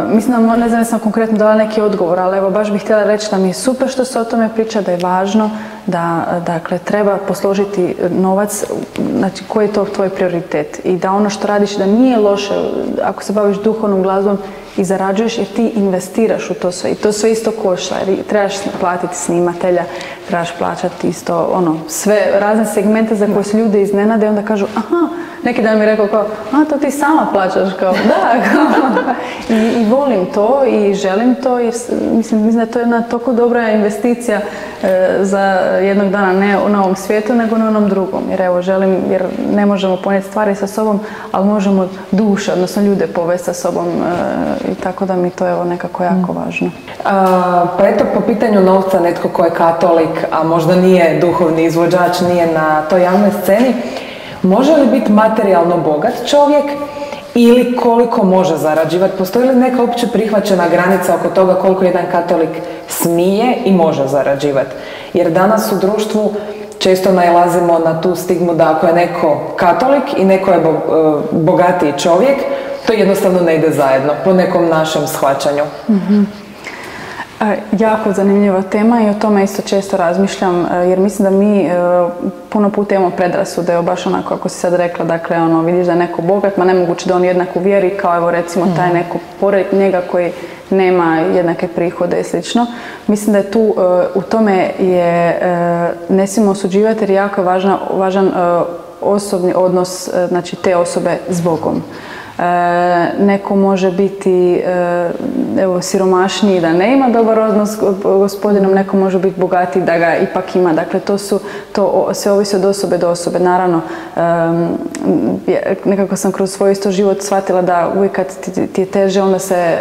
mislim da ne znam, sam konkretno dala neki odgovor, ali evo, baš bih htjela reći da mi je super što se o tome priča, da je važno da, dakle, treba posložiti novac, znači koji je to tvoj prioritet i da ono što radiš da nije loše, ako se baviš duhovnom glazbom i zarađuješ jer ti investiraš u to sve i to sve isto košta jer trebaš platiti snimatelja, trebaš plaćati isto sve razne segmente za koje se ljudi iznenade i onda kažu aha, neki dan mi je rekao kao, to ti sama plaćaš, kao da, I volim to i želim to jer mislim da je to jedna toliko dobra investicija za jednog dana, ne na ovom svijetu nego na onom drugom, jer evo želim, jer ne možemo ponijeti stvari sa sobom, ali možemo duše, odnosno ljude povesti sa sobom i tako da mi to evo nekako jako važno. Pa eto, po pitanju novca, netko ko je katolik, a možda nije duhovni izvođač, nije na toj javnoj sceni, može li biti materijalno bogat čovjek ili koliko može zarađivati? Postoji li neka opće prihvaćena granica oko toga koliko jedan katolik smije i može zarađivati? Jer danas u društvu često nailazimo na tu stigmu da ako je neko katolik i neko je bogatiji čovjek, to jednostavno ne ide zajedno, po nekom našem shvaćanju. Jako zanimljiva tema i o tome isto često razmišljam, jer mislim da mi puno puta imamo predrasude, baš onako kako si sad rekla, dakle vidiš da je neko bogat, ma nemoguće da on jednak u vjeri kao evo recimo taj neko pored njega koji nema jednake prihode i slično. Mislim da je tu, u tome je, ne smijemo osuđivati jer jako je važan osobni odnos, znači te osobe s Bogom. Neko može biti siromašniji da ne ima dobar odnos s Gospodinom, neko može biti bogatiji da ga ipak ima. Dakle, to sve ovisi od osobe do osobe. Naravno, nekako sam kroz svoj isto život shvatila da uvijek kad ti je teže, onda se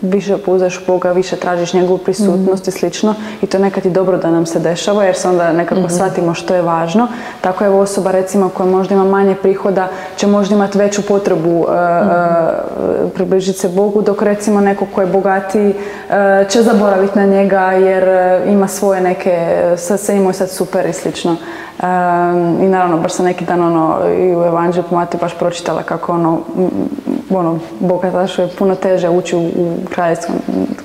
više pouzdaš u Boga, više tražiš njegovu prisutnost i slično. I to je nekad i dobro da nam se dešava jer se onda nekako shvatimo što je važno. Tako je osoba recimo koja možda ima manje prihoda će možda imati veću potrebu približiti se Bogu, dok recimo neko ko je bogatiji će zaboraviti na njega jer ima svoje neke, sad imao sad super i slično. I naravno, baš sam neki dan i u Evanđelju po Mateju baš pročitala kako bogatašu je puno teže ući u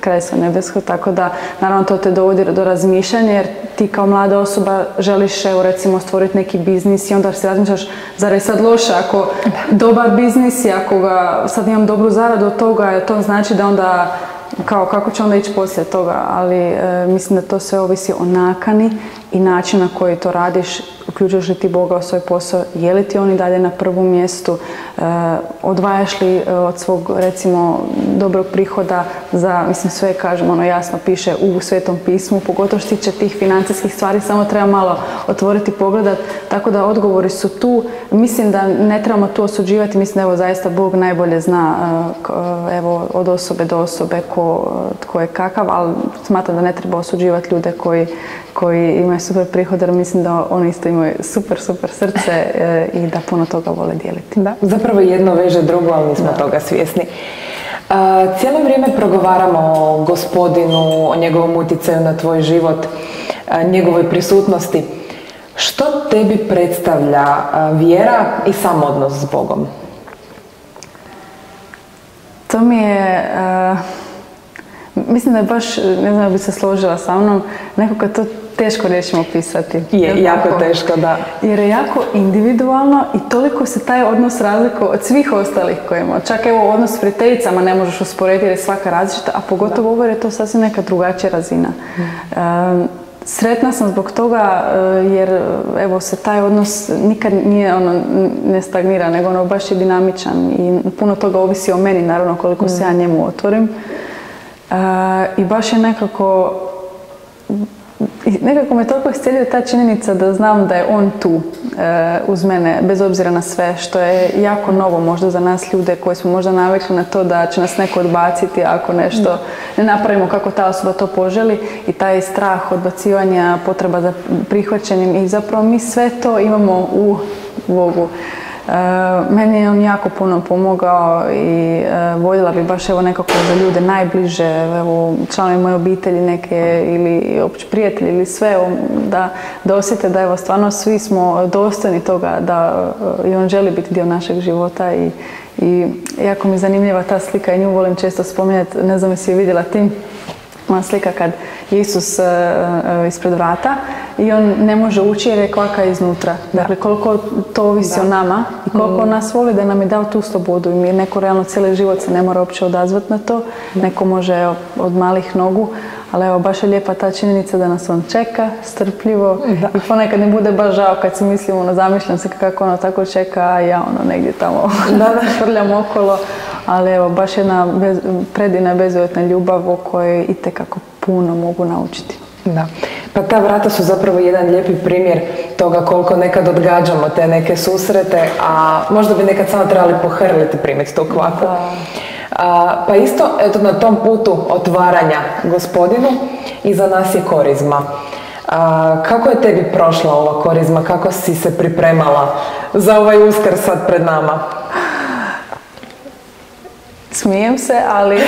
kraljevstvo nebesko, tako da naravno to te dovodi do razmišljanja jer ti kao mlada osoba želiš evo recimo stvoriti neki biznis i onda se razmišljaš zar je sad loše ako dobar biznis i ako ga sad imam dobru zaradu od toga, to znači da onda kako će onda ići poslije toga, ali mislim da to sve ovisi o nakani i način na koji to radiš, uključuješ li ti Boga u svoj posao, je li ti on i dalje na prvom mjestu, odvajaš li od svog recimo dobrog prihoda za, mislim sve kažem, jasno piše u Svetom pismu, pogotovo što tiče tih financijskih stvari, samo treba malo otvoriti pogledat, tako da odgovori su tu. Mislim da ne trebamo tu osuđivati, mislim da evo zaista Bog najbolje zna evo od osobe do osobe ko je kakav, ali smatram da ne treba osuđivati ljude koji imaju super prihod, jer mislim da oni isto imaju super srce i da puno toga vole dijeliti. Da, zapravo jedno veže drugo, ali nismo toga svjesni. Cijelo vrijeme progovaramo o Gospodinu, o njegovom utjecaju na tvoj život, njegovoj prisutnosti. Što tebi predstavlja vjera i sam odnos s Bogom? To mi je... mislim da je baš, ne znam da bi se složila sa mnom, nekako to teško riječima opisati. Je, jako teško, da. Jer je jako individualno i toliko se taj odnos razlikuje od svih ostalih koje imamo. Čak evo odnos s prijateljicama ne možeš usporediti jer je svaka različita, a pogotovo ovo je to sasvim neka drugačija razina. Sretna sam zbog toga jer evo se taj odnos nikad nije ne stagnira, nego baš je dinamičan i puno toga ovisi o meni, naravno koliko se ja njemu otvorim. I baš je nekako me toliko iscijeljuje ta činjenica da znam da je on tu uz mene, bez obzira na sve, što je jako novo možda za nas ljude koji smo možda navikli na to da će nas neko odbaciti ako nešto ne napravimo kako ta osoba to poželi i taj strah odbacivanja, potreba za prihvaćanjem i zapravo mi sve to imamo u Bogu. Meni je on jako puno pomogao i voljela bi baš evo nekako za ljude najbliže, evo članovi moje obitelji neke ili opće prijatelji ili sve, da osjete da evo stvarno svi smo dostojni toga da i on želi biti dio našeg života i jako mi je zanimljiva ta slika i nju volim često spominjati, ne znam jesi je vidjela ti. Ona slika kad je Isus ispred vrata i on ne može ući jer je kvaka iznutra. Dakle, koliko to ovisi o nama i koliko on nas voli da nam je dao tu slobodu. I neko realno cijeli život se ne mora uopće odazvati na to. Neko može od malih nogu. Ali evo, baš je lijepa ta činjenica da nas on čeka, strpljivo. I ponekad ne bude baš žao kad si mislim, zamišljam se kako ono tako čeka, a ja negdje tamo švrljam okolo. Ali evo, baš jedna predivna bezuvjetna ljubav o kojoj itekako puno mogu naučiti. Da. Pa ta vrata su zapravo jedan lijepi primjer toga koliko nekad odgađamo te neke susrete, a možda bi nekad samo trebali pohrliti primiti tu kvaku. Pa isto, eto, na tom putu otvaranja Gospodinu iza nas je korizma. Kako je tebi prošla ova korizma? Kako si se pripremala za ovaj Uskrs sad pred nama? Smijem se, ali...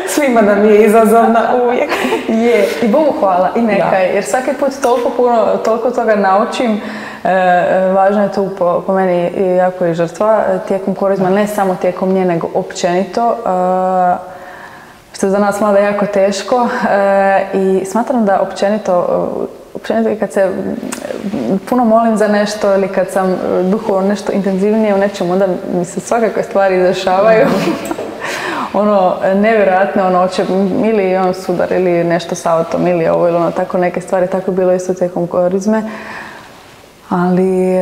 Svima nam je izazovna uvijek. Je, i Bogu hvala, i neka je, jer svaki put toliko toga naučim. Važno je tu po meni jako i žrtva tijekom korizma, ne samo tijekom nje, nego općenito. Što je za nas mlada jako teško i smatram da općenito i kad se puno molim za nešto ili kad sam duhovno nešto intenzivnije u nečemu, onda mi se svakakve stvari dešavaju. Nevjerojatno, hoće ili sudar ili nešto sa autom ili ovo ili tako neke stvari, tako je bilo isto tijekom korizme. Ali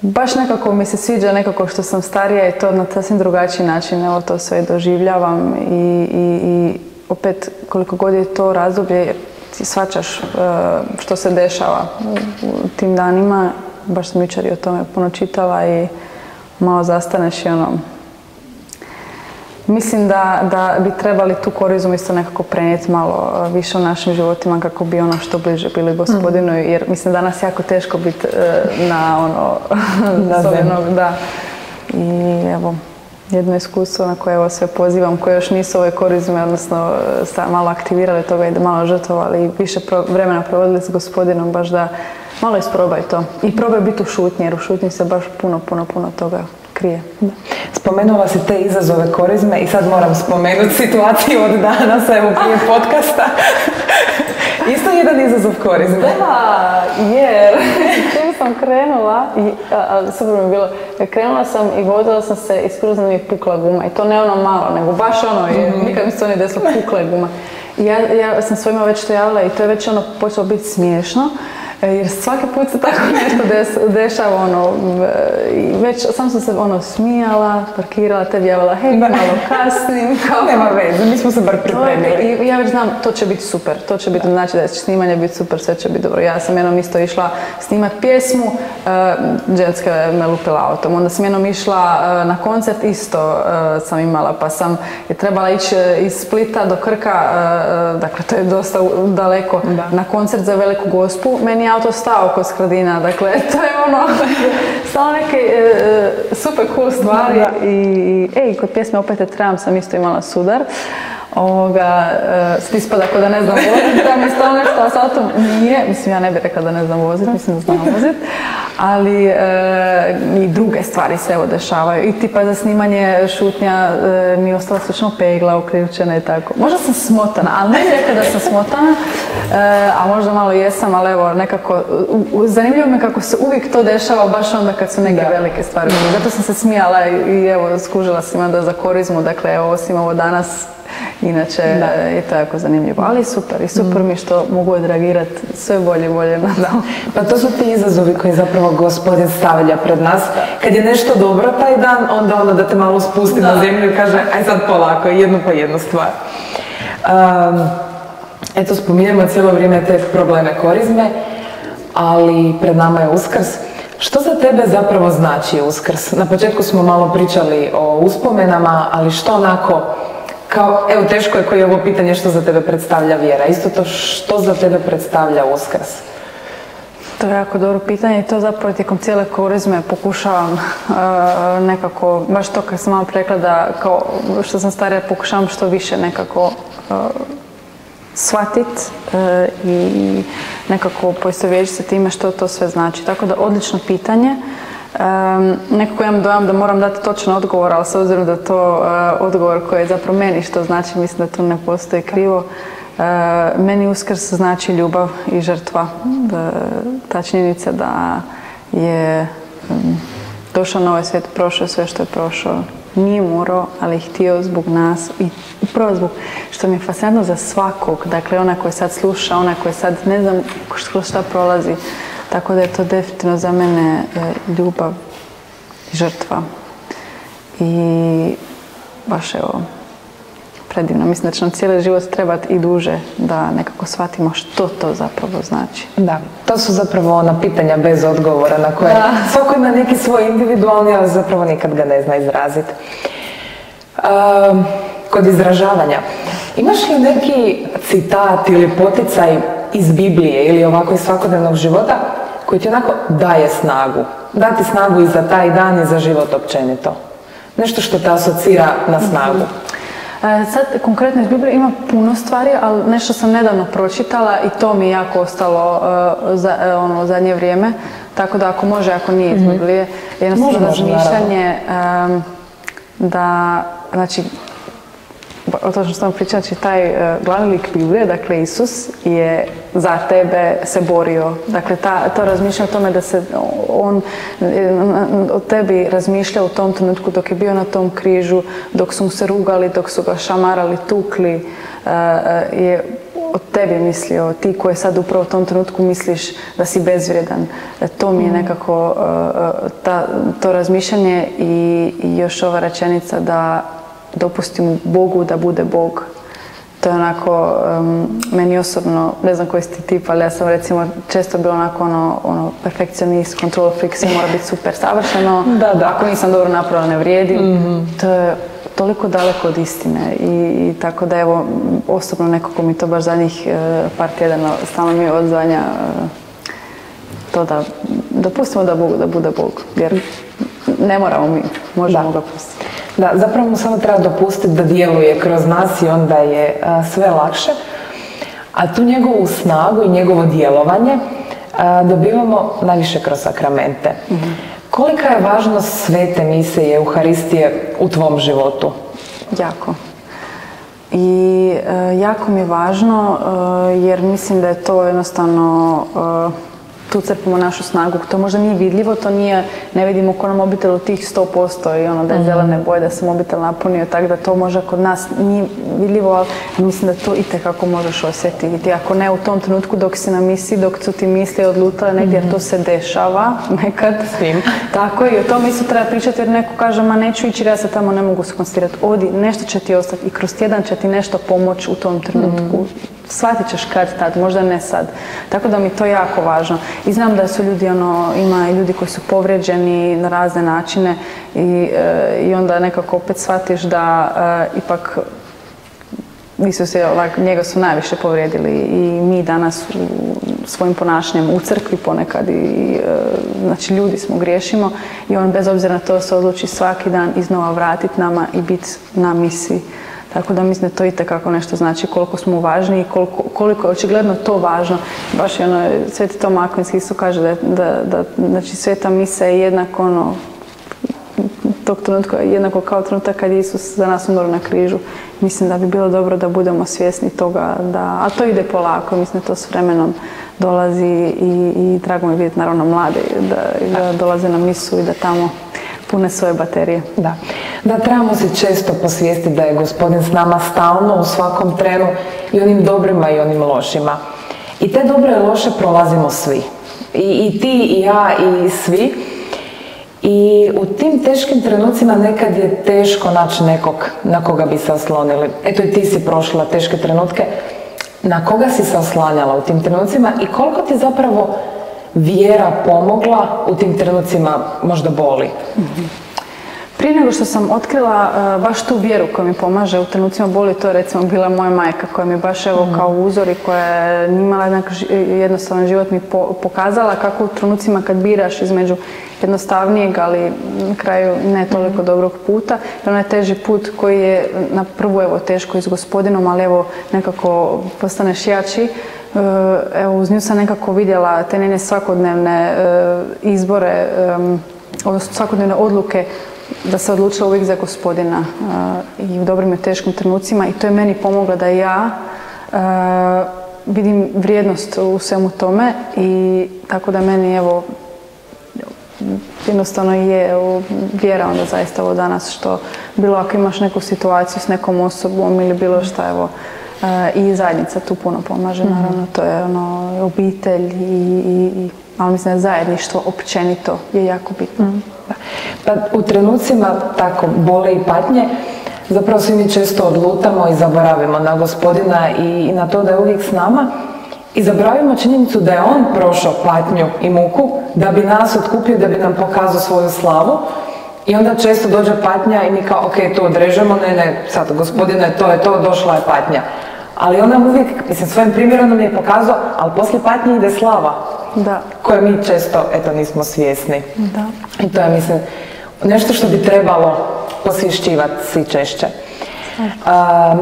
baš nekako mi se sviđa nekako što sam starija i to na sasvim drugačiji način, evo to sve doživljavam i opet koliko god je to razdoblje ti shvaćaš što se dešava u tim danima. Baš sam jučer i o tome puno čitala i malo zastaneš i mislim da bi trebali tu korizmu isto nekako prenijeti malo više u našim životima kako bi što bliže bili Gospodinu, jer mislim da danas jako teško biti na da. I evo, jedno iskustvo na koje evo sve pozivam, koje još nisu ove korizme, odnosno malo aktivirali toga i da malo žrtvovali i više vremena provodili s Gospodinom, baš da malo isprobaj to. I probaj biti u šutnji, jer u šutnji se baš puno toga krije. Da. Spomenula si te izazove korizme i sad moram spomenuti situaciju od danas, evo prije podcasta. Isto jedan izazov korizme. Da, jer čim sam krenula, ali super mi je bilo, krenula sam i vodila sam se i skoro mi je pukla guma. I to ne malo, nego baš nikad mi se to nije desilo, pukla guma. I ja sam svojima već to javila i to je već počelo biti smiješno. Jer svaki put se tako nešto dešava, i već sam se smijala, parkirala, tebi javila, hej, malo kasnim. Nema veze, mi smo se bar pripremili. I ja već znam, to će biti super, to će biti, znači da će snimanje biti super, sve će biti dobro. Ja sam jednom isto išla snimat pjesmu, ženska me lupila autom, onda sam jednom išla na koncert, isto sam imala, pa sam je trebala ići iz Splita do Krka, dakle to je dosta daleko, na koncert za Veliku Gospu. Meni je auto stao kod Skradina, dakle to je samo neke super cool stvari. I kod pjesme Opet te trebam sam isto imala sudar. Sad ispada ako da ne znam voziti, da mi stalo nešto s autom nije, mislim ja ne bih rekla da ne znam voziti, mislim da znam voziti, ali i druge stvari se evo dešavaju i tipa za snimanje šutnja mi je ostala slično pegla, uključena i tako. Možda sam smotana, ali ne bih rekla da sam smotana, a možda malo jesam, ali evo nekako, zanimljivo me kako se uvijek to dešava baš onda kad su neke velike stvari. Zato sam se smijala i evo skužila sam onda za korizmu, dakle evo osim ovo danas. Inače je to jako zanimljivo, ali super i super mi što mogu odreagirati sve bolje i bolje na to. Pa to su ti izazovi koji zapravo Gospodin stavlja pred nas. Kad je nešto dobro taj dan, onda da te malo spusti na zemlju i kaže aj sad polako, jednu po jednu stvar. Eto, spominjemo cijelo vrijeme te probleme korizme, ali pred nama je Uskrs. Što za tebe zapravo znači Uskrs? Na početku smo malo pričali o uspomenama, ali što onako, evo teško je koji je ovo pitanje što za tebe predstavlja vjera. Isto to što za tebe predstavlja Uskrs? To je jako dobro pitanje i to zapravo tijekom cijele korizme pokušavam nekako, baš to kad sam malo rekla da kao što sam starija pokušavam što više nekako shvatiti i nekako poistovježiti se time što to sve znači. Tako da odlično pitanje. Nekako imam dojam da moram dati točan odgovor, ali s obzirom da je to odgovor koji je zapravo meni što znači, mislim da tu ne postoji krivo. Meni Uskrs znači ljubav i žrtva. Ta činjenica da je došao na ovaj svijet, prošao sve što je prošao. Nije morao, ali je htio zbog nas i upravo zbog što mi je fascinantno za svakog. Dakle, ona koja sad sluša, ona koja sad ne znam šta prolazi. Tako da je to definitivno za mene ljubav i žrtva. I baš evo, predivno. Mislim da će nam cijeli život trebati i duže da nekako shvatimo što to zapravo znači. Da, to su zapravo ona pitanja bez odgovora na koje svako ima neki svoj individualni, ali zapravo nikad ga ne zna izraziti. Kod izražavanja, imaš li neki citat ili poticaj iz Biblije ili ovako iz svakodnevnog života koji ti onako daje snagu? Dati snagu i za taj dan i za život općenito. Nešto što te asocira na snagu. Sad konkretno iz Biblije ima puno stvari, ali nešto sam nedavno pročitala i to mi je jako ostalo u zadnje vrijeme. Tako da ako može, ako nije iz Biblije, jednostavno razmišljanje da, znači, o to što sam pričala, znači taj glavni lik Biblije, dakle Isus, je za tebe se borio. Dakle, to razmišljanje o tome da se on o tebi razmišlja u tom trenutku dok je bio na tom križu, dok su mu se rugali, dok su ga šamarali, tukli, je o tebi mislio, ti koji sad upravo u tom trenutku misliš da si bezvrijedan. To mi je nekako to razmišljanje i još ova rečenica da dopustimo Bogu da bude Bog. To je onako, meni osobno, ne znam koji si ti tip, ali ja sam recimo često bila onako ono perfekcionist, control freak, sve mora biti super savršeno. Da. Ako nisam dobro napravila, ne vrijedi. To je toliko daleko od istine i tako da evo, osobno nekako mi to baš zadnjih par tjedana stalno mi odzvanja to da dopustimo da Bog da bude Bog, jer ne moramo mi, možemo ga pustiti. Da, zapravo mu samo treba dopustiti da djeluje kroz nas i onda je sve lakše. A tu njegovu snagu i njegovo djelovanje dobivamo najviše kroz sakramente. Kolika je važnost svete mise i Euharistije u tvom životu? Jako. I jako mi je važno jer mislim da je to jednostavno tu crpimo našu snagu. To možda nije vidljivo, to nije, ne vidimo ko na mobitelu tih 100% i ono da je zelene boje, da se mobitel napunio, tako da to možda kod nas nije vidljivo, ali mislim da to itekako možeš osjetiti. Ako ne u tom trenutku dok si na misiji, dok su ti misli odlutale negdje, jer to se dešava nekad. Svim. Tako i o tom isto treba pričati jer neko kaže, ma neću ići jer ja se tamo ne mogu skoncentrirati. Odi, nešto će ti ostati i kroz tjedan će ti nešto pomoći u tom trenutku. Shvatit ćeš kad tad, možda ne sad. Tako da mi to jako važno. I znam da su ljudi, ima i ljudi koji su povrijeđeni na razne načine i onda nekako opet shvatiš da ipak Isus je, njega su najviše povrijedili i mi danas svojim ponašanjem u crkvi ponekad znači ljudi smo, griješimo i on bez obzira na to se odluči svaki dan iznova vratiti nama i biti na misiji. Tako da mislim da to itekako nešto znači koliko smo važni i koliko je očigledno to važno. Baš je Sveti Toma Akvinski isto kaže da znači sveta misa je jednako tog trenutka jednako kao trenutak kad je Isus za nas umro na križu. Mislim da bi bilo dobro da budemo svjesni toga, a to ide polako, mislim da to s vremenom dolazi i drago mi je vidjeti naravno mlade da dolaze na misu i da tamo pune svoje baterije. Da, trebamo se često posvijestiti da je Gospodin s nama stalno u svakom trenu i onim dobrima i onim lošima. I te dobre i loše prolazimo svi. I ti i ja i svi. I u tim teškim trenucima nekad je teško naći nekog na koga bi se oslonili. Eto i ti si prošla teške trenutke. Na koga si se oslanjala u tim trenucima i koliko ti zapravo vjera pomogla u tim trenucima možda boli? Prije nego što sam otkrila baš tu vjeru koja mi pomaže u trenucima boli, to je recimo bila moja majka koja mi baš evo kao uzor i koja je imala jednostavan život mi pokazala kako u trenucima kad biraš između jednostavnijeg, ali na kraju ne toliko dobrog puta, jer onaj teži put koji je na prvu evo teško i s Gospodinom, ali evo nekako postaneš jači. Evo uz nju sam nekako vidjela te njene svakodnevne izbore, odnosno svakodnevne odluke da se odlučila uvijek za Gospodina i u dobrim i teškim trenucima i to je meni pomoglo da ja vidim vrijednost u svemu tome i tako da meni evo jednostavno je vjera onda zaista ovo danas što bilo ako imaš neku situaciju s nekom osobom ili bilo šta evo i zajednica tu puno pomaže naravno to je obitelj ali mislim da zajedništvo općenito je jako bitno. Pa u trenucima tako bole i patnje zapravo svi mi često odlutamo i zaboravimo na Gospodina i na to da je uvijek s nama i zaboravimo činjenicu da je on prošao patnju i muku da bi nas otkupio, da bi nam pokazao svoju slavu i onda često dođe patnja i mi kao ok, to odrežemo, ne, sad Gospodine, to je to, došla je patnja. Ali on nam uvijek, mislim, svojim primjerom nam je pokazao, ali poslije patnje ide slava. Koje mi često, eto, nismo svjesni. I to je, mislim, nešto što bi trebalo posvješćivati češće.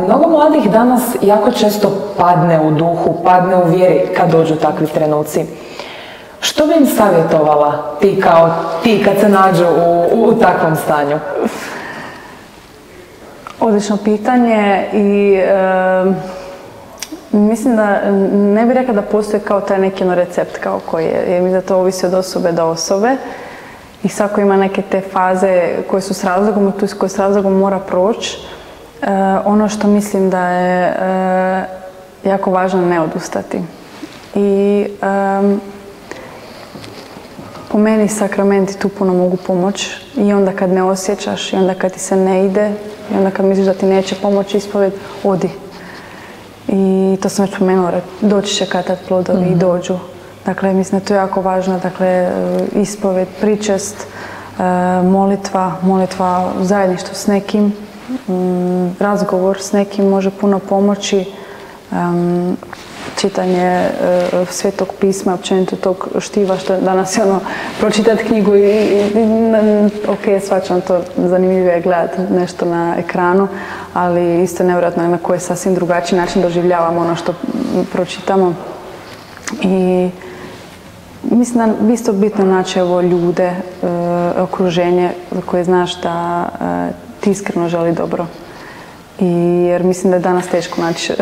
Mnogo mladih danas jako često padne u duhu, padne u vjeri kad dođu takvi trenuci. Što bi im savjetovala ti kad se nađu u takvom stanju? Odlično pitanje i mislim da ne bih rekla da postoji kao taj neki recept kao koji je, jer mi da to ovisi od osobe do osobe i svako ima neke te faze koje su s razlogom i koje s razlogom mora proći. Ono što mislim da je jako važno ne odustati. I po meni sakramenti tu puno mogu pomoći i onda kad ne osjećaš, i onda kad ti se ne ide, i onda kad misliš da ti neće pomoći ispovjed, odi. I to sam već spomenula, doći će kad tad plodovi i dođu. Dakle, mislim da je to jako važno, dakle, ispovjed, pričest, molitva, zajedništvo s nekim, razgovor s nekim može puno pomoći, čitanje Svetog pisma, općenito tog štiva što danas je pročitati knjigu ok, shvaćam to, zanimljivo je gledati nešto na ekranu, ali isto nevjerojatno na koji sasvim drugačiji način doživljavamo ono što pročitamo. I mislim da isto bitno naći ljude, okruženje za koje znaš da ti iskreno želi dobro. Jer mislim da je danas teško naći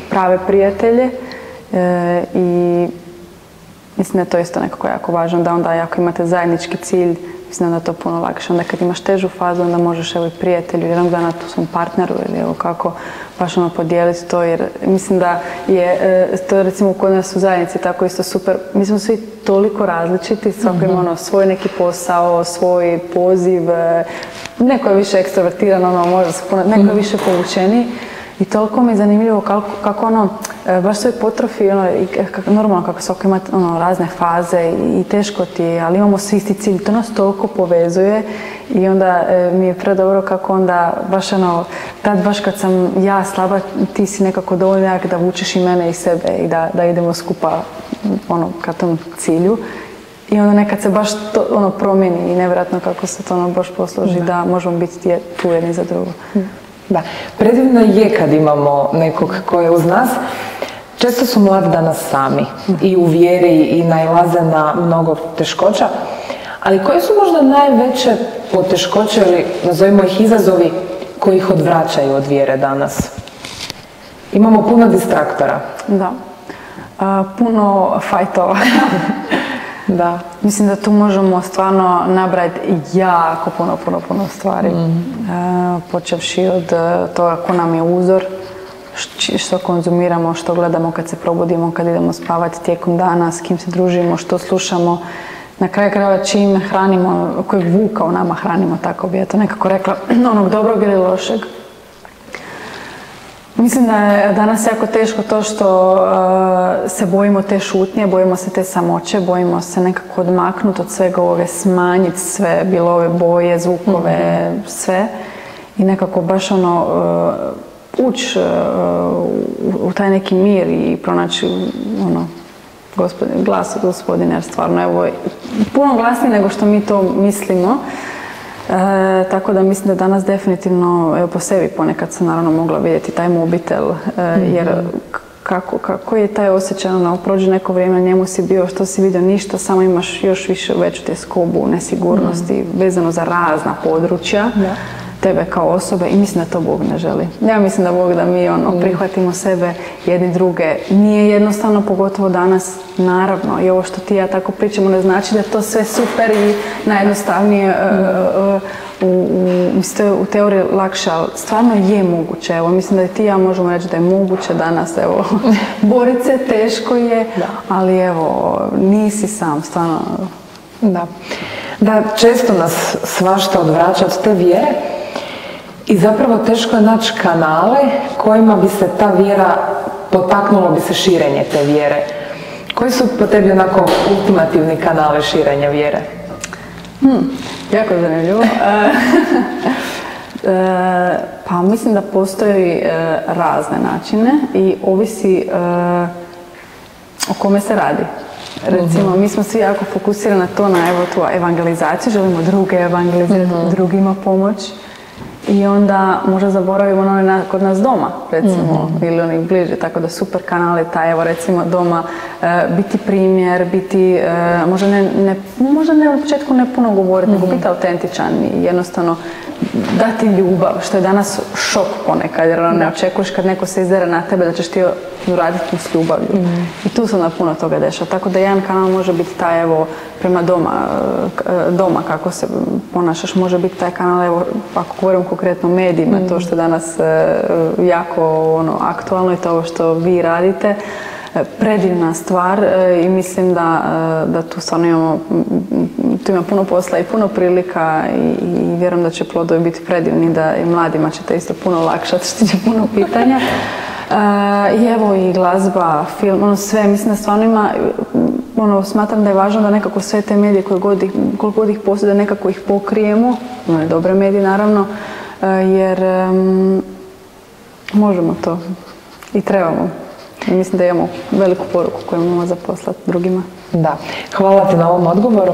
prave prijatelje i mislim da je to isto nekako jako važno, da onda ako imate zajednički cilj, mislim da je to puno lakše. Onda kad imaš težu fazu, onda možeš i prijatelju, jednog dana tu svom partneru ili kako baš podijeliti to, jer mislim da je to recimo kod nas u zajednici tako isto super. Mi smo svi toliko različiti, svako ima svoj neki posao, svoj poziv, neko je više ekstrovertiran, može se neko je više povučeniji. I toliko mi je zanimljivo kako baš svoj potrofi, normalno kako svako ima razne faze i teško ti je, ali imamo svi isti cilj, to nas toliko povezuje i onda mi je predobro kako onda baš tad baš kad sam ja slaba, ti si nekako dovoljno jak da vučeš i mene i sebe i da idemo skupa ka tom cilju. I onda nekad se baš to promijeni i nevjerojatno kako se to baš posloži da možemo biti tu jedni za drugo. Da, predivno je kad imamo nekog ko je uz nas. Često su mladi danas sami i u vjeri i nailaze na mnogo teškoća, ali koje su možda najveće poteškoće ili nazovimo ih izazovi koji ih odvraćaju od vjere danas? Imamo puno distraktora. Da, puno fajtova. Da. Mislim da tu možemo stvarno nabrati jako puno stvari. Počevši od toga ko nam je uzor, što konzumiramo, što gledamo kad se probudimo, kad idemo spavati tijekom dana, s kim se družimo, što slušamo. Na kraju krajeva čim hranimo, kojeg vuka u nama hranimo, tako bi ja to nekako rekla, onog dobrog ili lošeg. Mislim da je danas jako teško to što se bojimo te šutnje, bojimo se te samoće, bojimo se nekako odmaknuti od svega ovoga, smanjiti sve, bilo ove boje, zvukove, sve. I nekako baš ući u taj neki mir i pronaći glas od Gospodina, jer stvarno evo, puno glasnije nego što mi to mislimo. Tako da mislim da danas definitivno, evo po sebi ponekad sam naravno mogla vidjeti taj mobitel, jer kako je taj osjećaj, prođe neko vrijeme, njemu si bio, što si vidio, ništa, samo imaš još više veću tjeskobu, nesigurnosti, vezano za razna područja, tebe kao osobe i mislim da to Bog ne želi. Ja mislim da Bog da mi prihvatimo sebe jedni druge. Nije jednostavno, pogotovo danas, naravno, i ovo što ti ja tako pričamo ne znači da je to sve super i najjednostavnije u teoriji lakše, ali stvarno je moguće. Evo, mislim da i ti ja možemo reći da je moguće danas, evo, borit se, teško je, ali evo, nisi sam, stvarno. Da, često nas svašta odvraća od te vjere i zapravo teško je naći kanale kojima bi se ta vjera, potaknulo bi se širenje te vjere. Koji su po tebi onako ultimativni kanale širenja vjere? Jako zanimljivo. Pa mislim da postoji razne načine i ovisi o kome se radi. Recimo, mi smo svi jako fokusirani na to, na evo tu evangelizaciju, želimo druge evangelizirati, drugima pomoć. I onda možda zaboravimo na one kod nas doma, recimo, ili onih bliže, tako da super kanal je taj, evo recimo doma, biti primjer, biti, možda ne u početku ne puno govoriti, nego biti autentičan i jednostavno dati ljubav, što je danas šok ponekad, jer ne očekuješ kad neko se izdere na tebe da ćeš ti uraditi s ljubavlju. I tu se onda puno toga dešava. Tako da jedan kanal može biti taj, evo, prema doma kako se ponašaš, može biti taj kanal, evo, ako govorim konkretno o medijima, to što je danas jako aktualno i to ovo što vi radite, predivna stvar i mislim da tu stvarno imamo, tu ima puno posla i puno prilika i vjerujem da će plodovi biti predivni, da i mladima ćete isto puno olakšati što će puno pitanja. I evo i glazba, film, sve, mislim da stvarno ima, smatram da je važno da nekako sve te medije koliko god ih postoje, da nekako ih pokrijemo, dobre medije naravno, jer možemo to i trebamo. I mislim da imamo veliku poruku koju imamo za poslati drugima. Da, hvala ti na ovom odgovoru.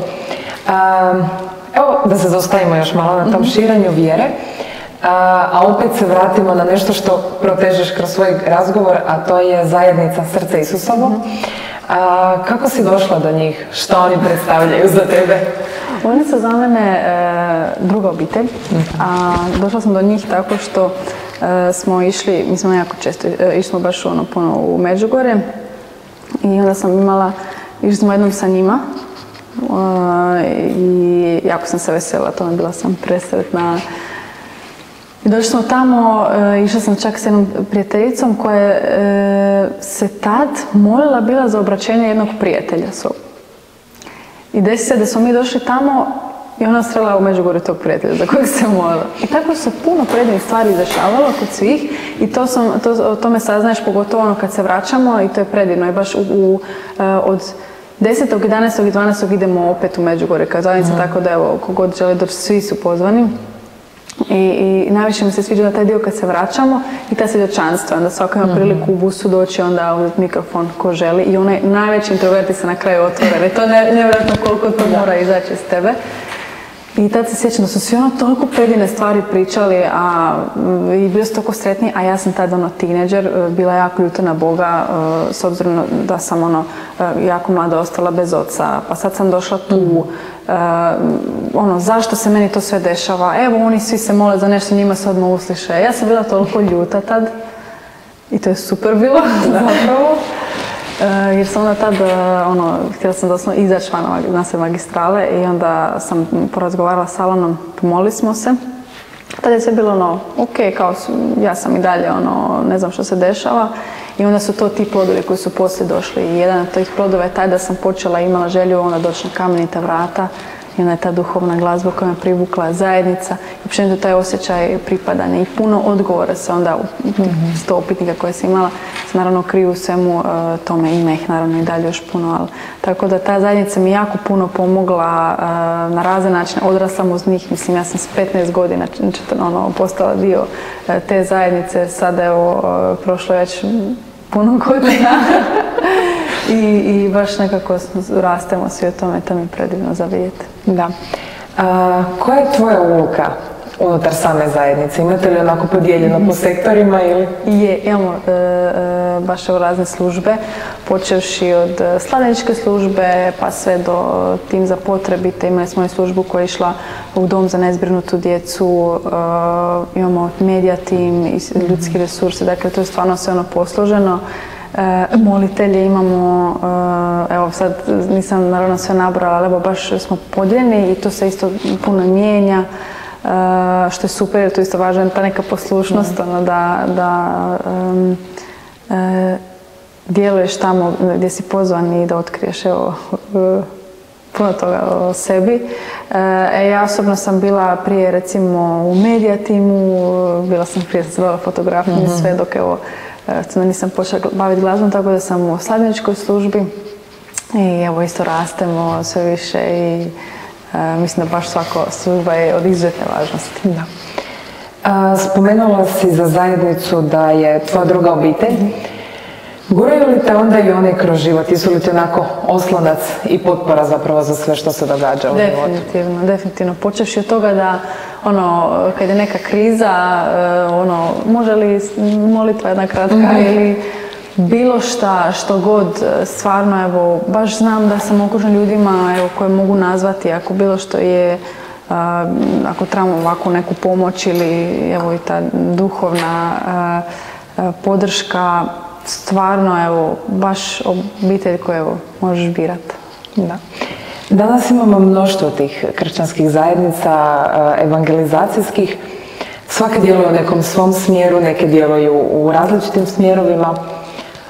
Evo da se zaustavimo još malo na tom širenju vjere, a opet se vratimo na nešto što protežeš kroz svoj razgovor, a to je zajednica Srce Isusovo. Kako si došla do njih? Što oni predstavljaju za tebe? Oni su za mene druga obitelj, a došla sam do njih tako što smo išli, mi smo jako često, išli smo baš puno u Međugorje i onda sam išli smo jednom sa njima i jako sam se veselila tome, bila sam presretna. I došli smo tamo, išla sam čak s jednom prijateljicom koja je se tad molila bila za obraćenje jednog prijatelja svog. I desi se da smo mi došli tamo i ona srela u Međugorju tog prijatelja za kojeg se molila. I tako su puno predivnih stvari izdešavalo kod svih i o tome saznaješ pogotovo kad se vraćamo i to je predivno. I baš od 10. 11. i 12. idemo opet u Međugorje kao zajednica, tako da evo, kogod želi doći, svi su pozvani. I najviše mi se sviđa da taj dio kad se vraćamo i ta svjedočanstva, onda svako ima priliku u busu doći, onda uzeti mikrofon ko želi i onaj najveći introverti se na kraju otvore, jer je to nevjerojatno koliko to mora izaći iz tebe. I tad se sjećam da su svi toliko predivne stvari pričali i bili su toliko sretni, a ja sam tad tineđer, bila jako ljuta na Boga, s obzirom da sam jako mlada ostala bez oca, pa sad sam došla tu, zašto se meni to sve dešava, evo oni svi se mole za nešto, njima se odmah usliše. Ja sam bila toliko ljuta tad i to je super bilo zapravo. Jer sam onda tad, htjela sam doslovno izaći van sve magistrale i onda sam porazgovarala s Alanom, pomolili smo se. Tad je sve bilo ok, kao ja sam i dalje, ne znam što se dešava. I onda su to ti plodovi koji su poslije došli. I jedan od tih plodova je taj da sam imala želju onda doći na Kamenita vrata. I onda je ta duhovna glazba koja me privukla, zajednica i općenito taj osjećaj pripadanja i puno odgovora se onda u 100 upitnika koje sam imala se naravno kriju u svemu tome, ima ih naravno i dalje još puno, ali tako da ta zajednica mi jako puno pomogla na razne načine, odrasla uz njih, mislim ja sam s 15 godina postala dio te zajednice, sada evo prošlo već puno godina. I baš nekako rastemo svi o tome, to mi je predivno za vidjeti. Da. Koja je tvoja uloga unutar same zajednice? Imate li onako podijeljeno po sektorima ili? Imamo baš razne službe, počevši od slavljeničke službe pa sve do tim za potrebite. Imali smo i službu koja je išla u dom za nezbrinutu djecu, imamo medija tim i ljudski resursi, dakle to je stvarno sve posloženo. Molitelje imamo, evo sad nisam naravno sve nabrala, ali evo baš smo podijeljeni i to se isto puno mijenja, što je super jer to je isto važna ta neka poslušnost, da djeluješ tamo gdje si pozvan i da otkriješ evo puno toga o sebi. Ja osobno sam bila prije recimo u medija timu, bila sam prije zvala fotografiju i sve dok evo nisam počela baviti glazbom, tako da sam u slavljeničkoj službi i evo isto rastemo sve više i mislim da baš svaka služba je od izuzetne važnosti. Da. Spomenula si za zajednicu da je tvoja druga obitelj. Guraju li te onda i one kroz život? Jesu li ti onako oslonac i potpora zapravo za sve što se događa u životu? Definitivno. Počevši od toga da ono, kad je neka kriza, ono, može li molitva jedna kratka ili bilo šta, što god, stvarno, evo, baš znam da sam okružen ljudima, evo, koje mogu nazvati ako bilo što je, ako trebamo ovako neku pomoć ili, evo, i ta duhovna podrška, stvarno, evo, baš obitelj koju, evo, možeš birati. Da. Danas imamo mnoštvo tih kršćanskih zajednica, evangelizacijskih. Svaka djeluje u nekom svom smjeru, neke djeluju u različitim smjerovima.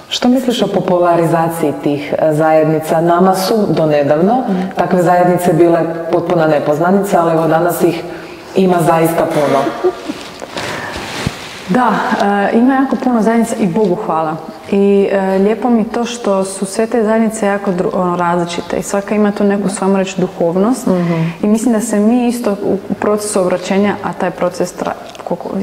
Što misliš o popularizaciji tih zajednica? Nama su donedavno takve zajednice bile potpuna nepoznanica, ali evo danas ih ima zaista puno. Da, ima jako puno zajednica i Bogu hvala. I lijepo mi to što su sve te zajednice jako različite i svaka ima tu neku svoju reći duhovnost i mislim da se mi isto u procesu obraćenja, a taj proces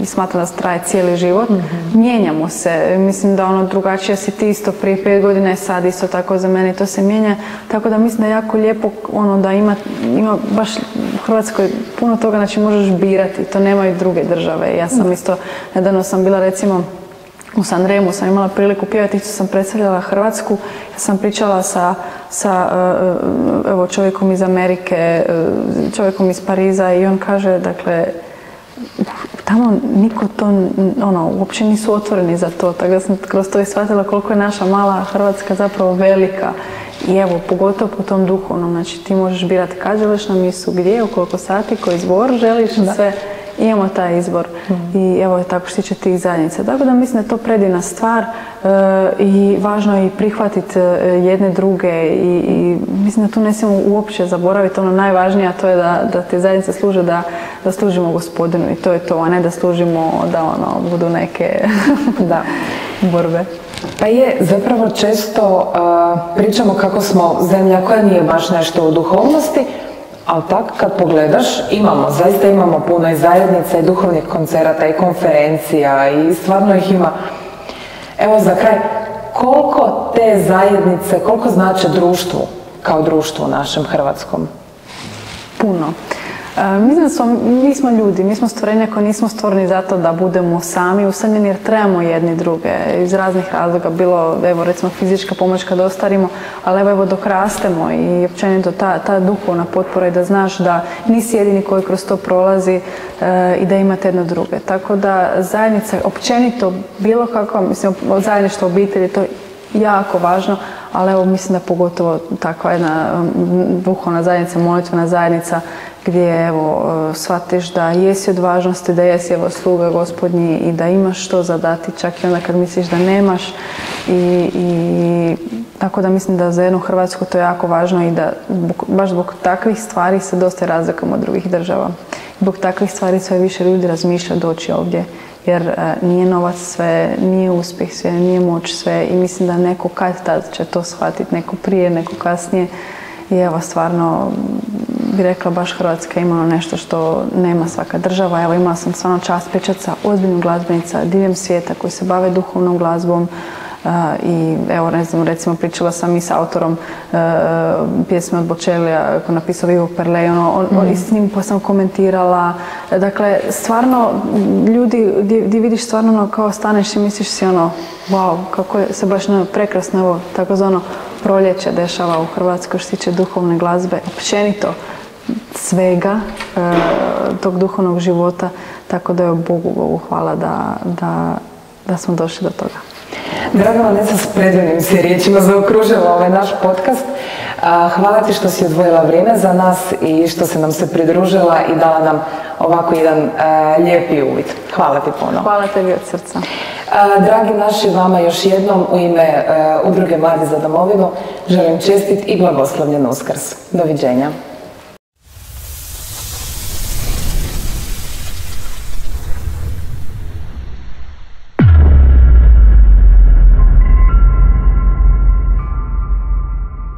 smatram da traje cijeli život, mijenjamo se. Mislim da ono drugačije si ti isto prije 5 godina i sad isto tako za mene to se mijenja. Tako da mislim da je jako lijepo ono da ima baš u Hrvatskoj puno toga, znači možeš birati, to nemaju druge države. Ja sam isto, nedavno sam bila recimo u Sanremu, sam imala priliku pjevati, isto sam predstavljala Hrvatsku, ja sam pričala sa evo, čovjekom iz Amerike, čovjekom iz Pariza i on kaže, dakle, tamo niko to, ono, uopće nisu otvoreni za to, tako da sam kroz to i shvatila koliko je naša mala Hrvatska zapravo velika. I evo, pogotovo po tom duhovnom, znači ti možeš birati kad želiš na misu, gdje, u koliko sati, koji zbor želiš, sve. Imamo taj izbor i evo tako što tiče tih zajednica. Tako da mislim da je to predivna stvar i važno je i prihvatiti jedne druge i mislim da tu ne smijemo uopće zaboraviti ono najvažnije, a to je da te zajednice služe da služimo Gospodinu i to je to, a ne da služimo da ono budu neke borbe. Pa je, zapravo često pričamo kako smo zemlja koja nije baš nešto u duhovnosti, ali tako kad pogledaš, zaista imamo puno i zajednica i duhovnih koncerata i konferencija i stvarno ih ima. Evo za kraj, koliko te zajednice, koliko znače društvu kao društvu našem hrvatskom? Puno. Mislim da mi smo ljudi, mi smo stvorenja koji nismo stvoreni zato da budemo sami usamljeni jer trebamo jedni druge iz raznih razloga, bilo evo recimo fizička pomoć kad ostarimo, ali evo dok rastemo i općenito ta duhovna potpora i da znaš da nisi jedini koji kroz to prolazi i da imate jedno druge. Tako da zajednica općenito bilo kako, mislim zajedništvo obitelji, to je jako važno, ali evo mislim da pogotovo takva jedna duhovna zajednica, molitvena zajednica gdje evo shvatiš da jesi od važnosti, da jesi evo sluga Gospodnji i da imaš što zadati čak i onda kad misliš da nemaš i tako da mislim da za jednu Hrvatsku to je jako važno i da baš zbog takvih stvari se dosta razlikujemo od drugih država. Zbog takvih stvari sve više ljudi razmišlja doći ovdje jer nije novac sve, nije uspjeh sve, nije moć sve i mislim da neko kad tad će to shvatiti, neko prije, neko kasnije i evo stvarno bi rekla baš Hrvatska ima nešto što nema svaka država. Evo imala sam stvarno čast pričati sa ozbiljnim glazbenica diljem svijeta koji se bave duhovnom glazbom i evo ne znam, recimo pričala sam i s autorom pjesme od Bocelija koji napisao Vivo per lei, i s njim pa sam komentirala. Dakle, stvarno ljudi gdje vidiš stvarno kao staneš i misliš si wow, kako je se baš prekrasno evo takozvano proljeće dešava u Hrvatskoj što se tiče duhovne glazbe, općenito svega tog duhovnog života, tako da je Bogu hvala da smo došli do toga. Draga Vanesa, s predivnim si riječima zaokružila ovaj naš podcast. Hvala ti što si odvojila vrijeme za nas i što se nam se pridružila i dala nam ovako jedan lijepi uvid. Hvala ti puno. Hvala tebi od srca. Dragi naši, vama još jednom u ime Udruge Mladi za domovinu želim čestit i blagoslovljen Uskrs. Doviđenja.